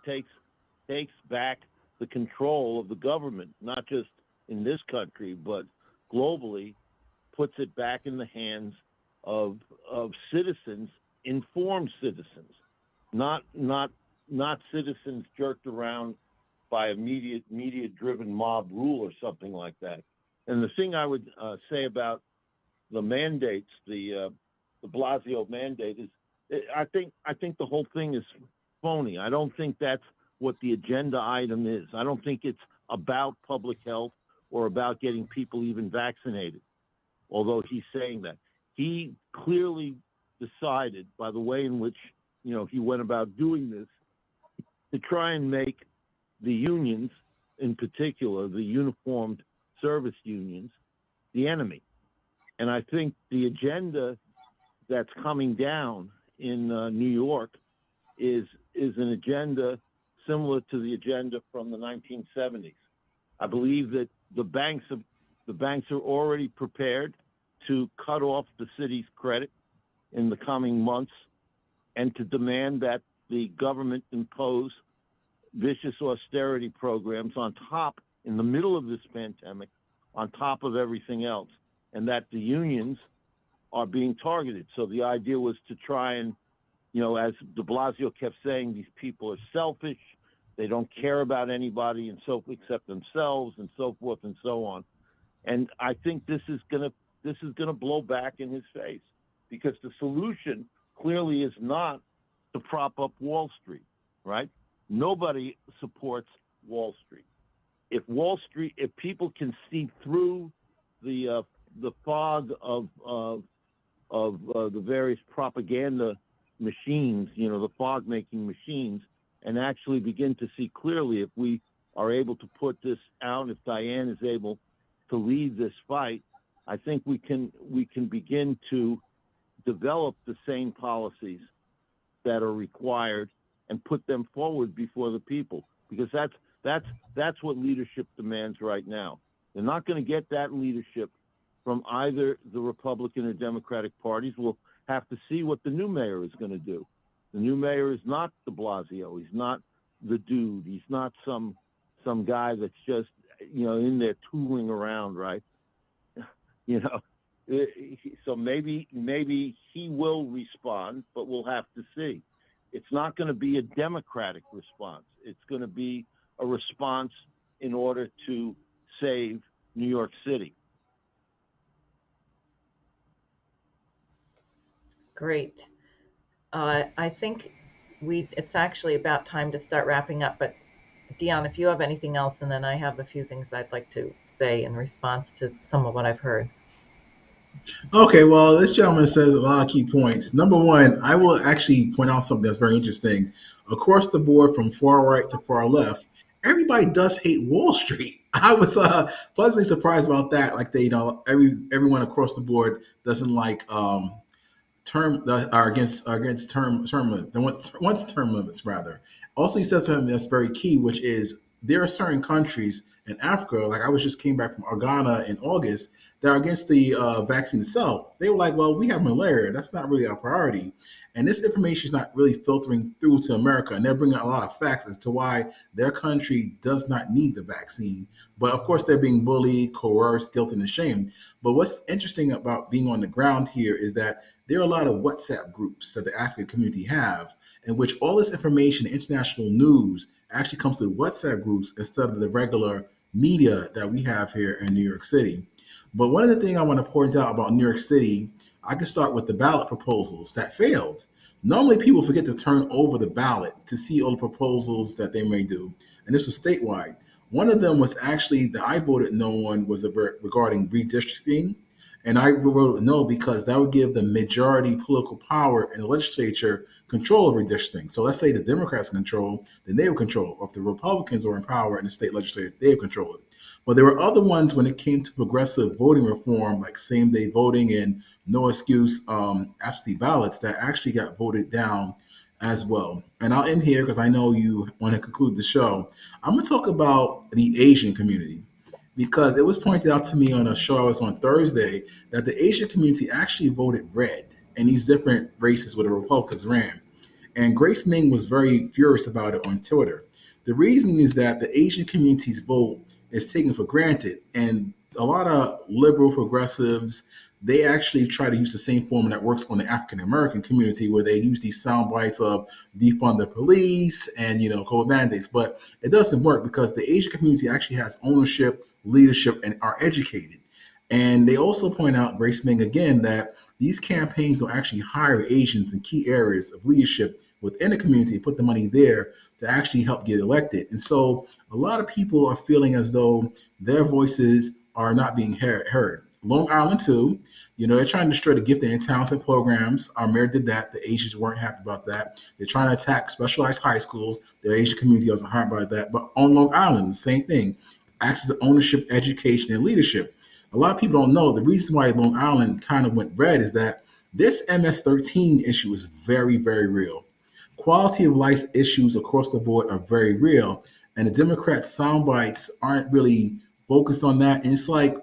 takes back the control of the government, not just in this country, but globally, puts it back in the hands of citizens, informed citizens, not citizens jerked around by a media-driven mob rule or something like that. And the thing I would say about the mandates, the Blasio mandate, is I think the whole thing is phony. I don't think that's what the agenda item is. I don't think it's about public health or about getting people even vaccinated, although he's saying that. He clearly decided, by the way in which he went about doing this, to try and make the unions, in particular the uniformed service unions, the enemy. And I think the agenda that's coming down in New York is an agenda similar to the agenda from the 1970s. I believe that the banks are already prepared to cut off the city's credit in the coming months and to demand that the government impose vicious austerity programs on top, in the middle of this pandemic, on top of everything else, and that the unions are being targeted. So the idea was to try and, as de Blasio kept saying, these people are selfish, they don't care about anybody and so except themselves and so forth and so on. And I think this is gonna blow back in his face, because the solution clearly is not to prop up Wall Street, right? Nobody supports Wall Street. If people can see through the fog of the various propaganda machines, the fog-making machines, and actually begin to see clearly, if we are able to put this out, if Diane is able to lead this fight, I think we can begin to develop the same policies that are required and put them forward before the people, because that's what leadership demands right now. They're not going to get that leadership from either the Republican or Democratic parties. We'll have to see what the new mayor is going to do. The new mayor is not de Blasio. He's not the dude. He's not some guy that's just in there tooling around, right? So maybe he will respond, but we'll have to see. It's not going to be a democratic response. It's going to be a response in order to save New York City. Great. I think it's actually about time to start wrapping up, but Dion, if you have anything else, and then I have a few things I'd like to say in response to some of what I've heard. Okay, well, this gentleman says a lot of key points. Number one, I will actually point out something that's very interesting. Across the board, from far right to far left, everybody does hate Wall Street. I was pleasantly surprised about that. Like everyone across the board doesn't like term are against term limits. Once term limits rather. Also, he says something that's very key, which is there are certain countries in Africa, like I was just came back from Ghana in August, that are against the vaccine itself. They were like, well, we have malaria. That's not really our priority. And this information is not really filtering through to America. And they're bringing a lot of facts as to why their country does not need the vaccine. But of course, they're being bullied, coerced, guilty, and ashamed. But what's interesting about being on the ground here is that there are a lot of WhatsApp groups that the African community have, in which all this information, international news, actually comes through WhatsApp groups instead of the regular media that we have here in New York City. But one of the things I want to point out about New York City, I can start with the ballot proposals that failed. Normally, people forget to turn over the ballot to see all the proposals that they may do. And this was statewide. One of them was actually that I voted no on was regarding redistricting. And I voted no because that would give the majority political power in the legislature control of redistricting. So let's say the Democrats control, then they would control. Or if the Republicans were in power in the state legislature, they would control it. But there were other ones when it came to progressive voting reform, like same-day voting and no excuse absentee ballots, that actually got voted down as well. And I'll end here because I know you want to conclude the show. I'm going to talk about the Asian community, because it was pointed out to me on a show I was on Thursday that the Asian community actually voted red in these different races where the Republicans ran. And Grace Ming was very furious about it on Twitter. The reason is that the Asian community's vote is taken for granted, and a lot of liberal progressives, they actually try to use the same formula that works on the African American community, where they use these sound bites of defund the police and COVID mandates. But it doesn't work because the Asian community actually has ownership, leadership, and are educated. And they also point out, Grace Ming, again, that these campaigns don't actually hire Asians in key areas of leadership within the community, put the money there to actually help get elected. And so a lot of people are feeling as though their voices are not being heard. Long Island, too, they're trying to destroy the gifted and talented programs. Our mayor did that. The Asians weren't happy about that. They're trying to attack specialized high schools. The Asian community wasn't happy about that. But on Long Island, the same thing. Access to ownership, education, and leadership. A lot of people don't know the reason why Long Island kind of went red is that this MS-13 issue is very, very real. Quality of life issues across the board are very real, and the Democrat sound bites aren't really focused on that. And it's like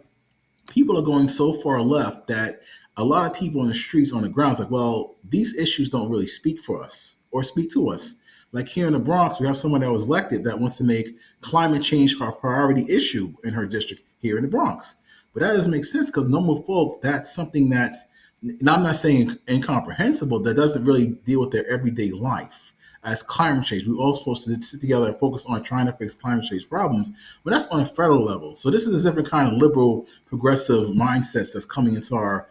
people are going so far left that a lot of people in the streets on the ground is like, well, these issues don't really speak for us or speak to us. Like here in the Bronx, we have someone that was elected that wants to make climate change a priority issue in her district here in the Bronx. But that doesn't make sense because normal folk, that's something that's, now I'm not saying incomprehensible, that doesn't really deal with their everyday life as climate change. We're all supposed to sit together and focus on trying to fix climate change problems, but that's on a federal level. So this is a different kind of liberal, progressive mindsets that's coming into our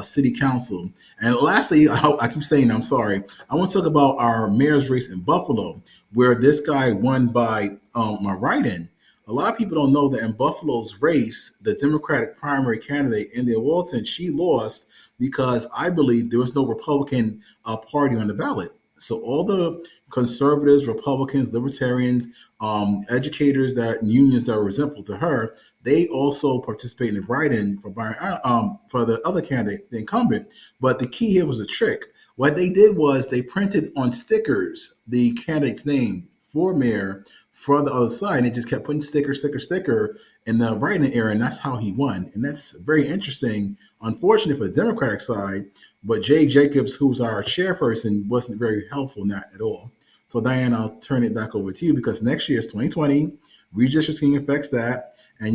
city council. And lastly, I keep saying, I'm sorry, I want to talk about our mayor's race in Buffalo, where this guy won by my write-in. A lot of people don't know that in Buffalo's race, the Democratic primary candidate, India Walton, she lost because I believe there was no Republican party on the ballot. So all the conservatives, Republicans, libertarians, educators that unions that are resentful to her, they also participate in the write-in for the other candidate, the incumbent. But the key here was a trick. What they did was they printed on stickers the candidate's name for mayor for the other side, and they just kept putting sticker in the write-in area, and that's how he won. And that's very interesting. Unfortunate for the Democratic side, but Jay Jacobs, who's our chairperson, wasn't very helpful in that at all. So Diane, I'll turn it back over to you because next year is 2020. Redistricting affects that. And,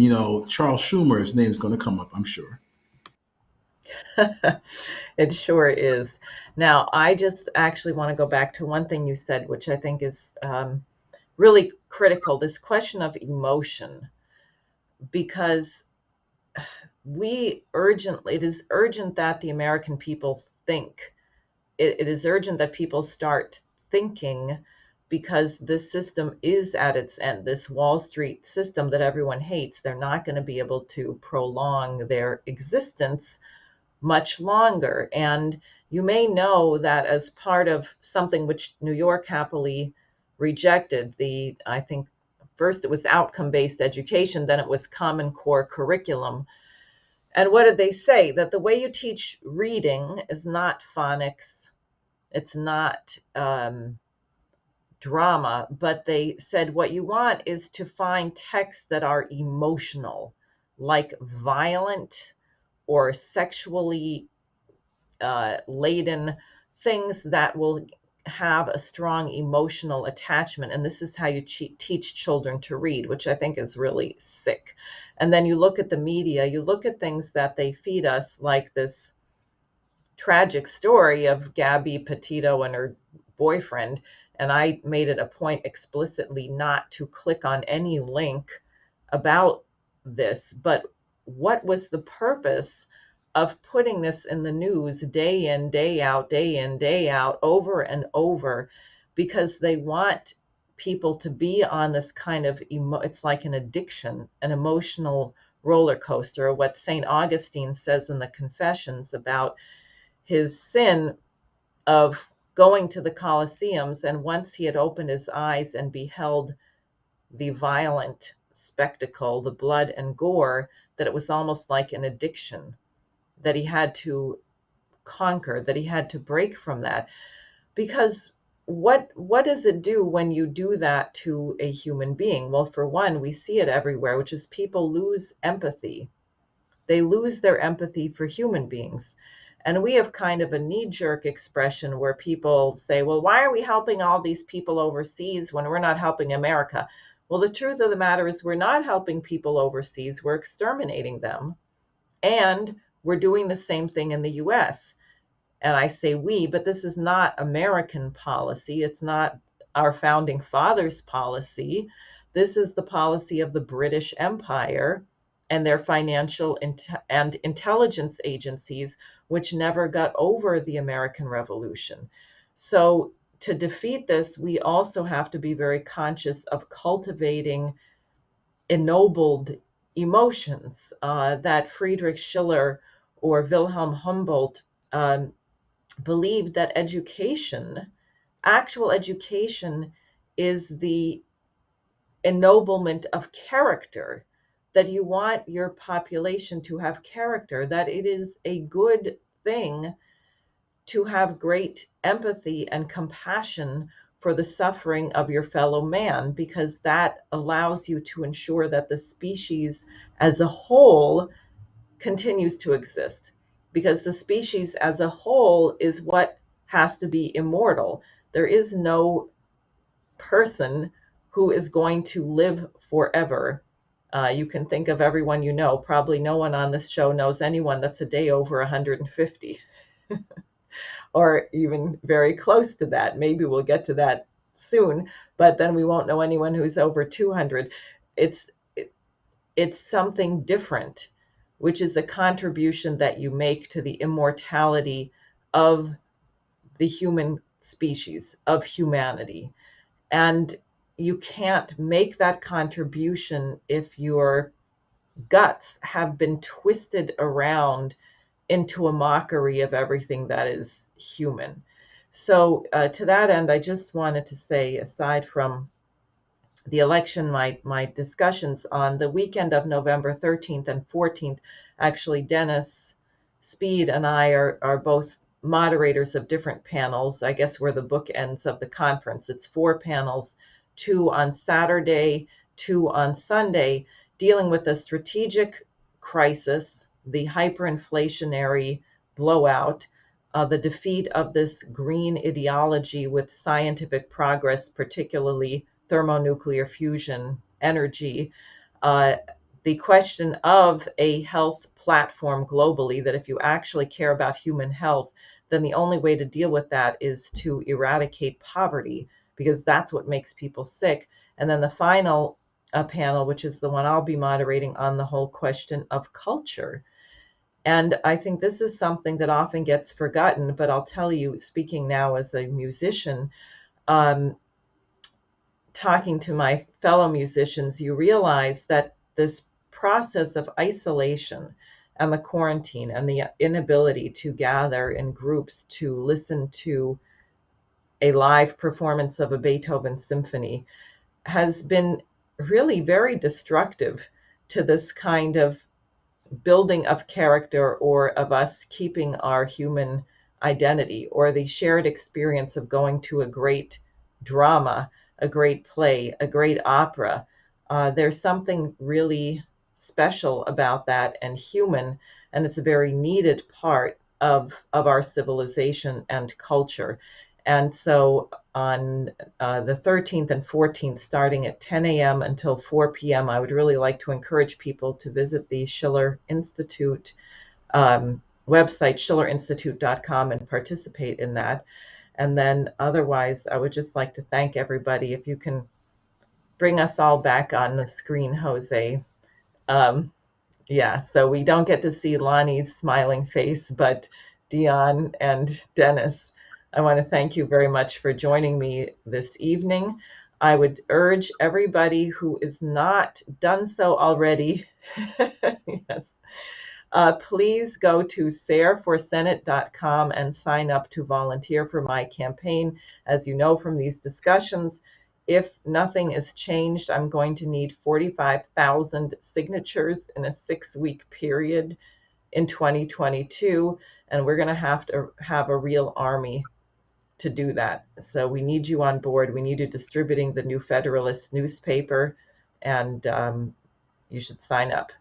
Charles Schumer's name is going to come up, I'm sure. It sure is. Now, I just actually want to go back to one thing you said, which I think is really critical, this question of emotion, because it is urgent that the American people think. It is urgent that people start thinking, because this system is at its end. This Wall Street system that everyone hates, they're not going to be able to prolong their existence much longer. And you may know that as part of something which New York happily rejected, I think first it was outcome-based education, then it was Common Core curriculum. And what did they say? That the way you teach reading is not phonics, it's not drama, but they said what you want is to find texts that are emotional, like violent or sexually laden things that will have a strong emotional attachment. And this is how you teach children to read, which I think is really sick. And then you look at the media, you look at things that they feed us, like this tragic story of Gabby Petito and her boyfriend. And I made it a point explicitly not to click on any link about this. But what was the purpose of putting this in the news day in, day out, over and over? Because they want people to be on this kind of, it's like an addiction, an emotional roller coaster, or what St. Augustine says in the Confessions about his sin of going to the Colosseums, and once he had opened his eyes and beheld the violent spectacle, the blood and gore, that it was almost like an addiction that he had to conquer, that he had to break from that. Because what does it do when you do that to a human being? Well, for one, we see it everywhere, which is people lose empathy. They lose their empathy for human beings. And we have kind of a knee-jerk expression where people say, well, why are we helping all these people overseas when we're not helping America? Well, the truth of the matter is we're not helping people overseas, we're exterminating them. And we're doing the same thing in the US. And I say we, but this is not American policy. It's not our founding fathers' policy. This is the policy of the British Empire and their financial and intelligence agencies, which never got over the American Revolution. So to defeat this, we also have to be very conscious of cultivating ennobled emotions that Friedrich Schiller or Wilhelm Humboldt believed that education, actual education, is the ennoblement of character, that you want your population to have character, that it is a good thing to have great empathy and compassion for the suffering of your fellow man, because that allows you to ensure that the species as a whole continues to exist, because the species as a whole is what has to be immortal. There is no person who is going to live forever. You can think of everyone you know. Probably no one on this show knows anyone that's a day over 150 or even very close to that. Maybe we'll get to that soon, but then we won't know anyone who's over 200. It's something different, which is the contribution that you make to the immortality of the human species, of humanity. And you can't make that contribution if your guts have been twisted around into a mockery of everything that is human. So to that end, I just wanted to say, aside from the election, my discussions on the weekend of November 13th and 14th, actually Dennis Speed and I are both moderators of different panels. I guess we're the bookends of the conference. It's 4 panels, 2 on Saturday, 2 on Sunday, dealing with the strategic crisis, the hyperinflationary blowout, the defeat of this green ideology with scientific progress, particularly thermonuclear fusion energy, the question of a health platform globally, that if you actually care about human health, then the only way to deal with that is to eradicate poverty, because that's what makes people sick. And then the final panel, which is the one I'll be moderating, on the whole question of culture. And I think this is something that often gets forgotten, but I'll tell you, speaking now as a musician, talking to my fellow musicians, you realize that this process of isolation and the quarantine and the inability to gather in groups to listen to a live performance of a Beethoven symphony has been really very destructive to this kind of building of character, or of us keeping our human identity, or the shared experience of going to a great drama, a great play, a great opera. There's something really special about that and human, and it's a very needed part of our civilization and culture. And so on the 13th and 14th, starting at 10 a.m. until 4 p.m., I would really like to encourage people to visit the Schiller Institute website, schillerinstitute.com, and participate in that. And then otherwise, I would just like to thank everybody. If you can bring us all back on the screen, Jose. Yeah, so we don't get to see Lonnie's smiling face, but Dion and Dennis, I want to thank you very much for joining me this evening. I would urge everybody who is not done so already, yes, please go to sareforsenate.com and sign up to volunteer for my campaign. As you know from these discussions, if nothing is changed, I'm going to need 45,000 signatures in a 6-week period in 2022, and we're going to have a real army to do that. So we need you on board. We need you distributing the New Federalist newspaper, and you should sign up.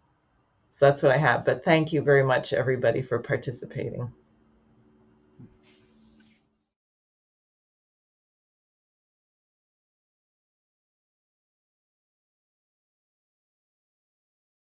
So that's what I have. But thank you very much, everybody, for participating.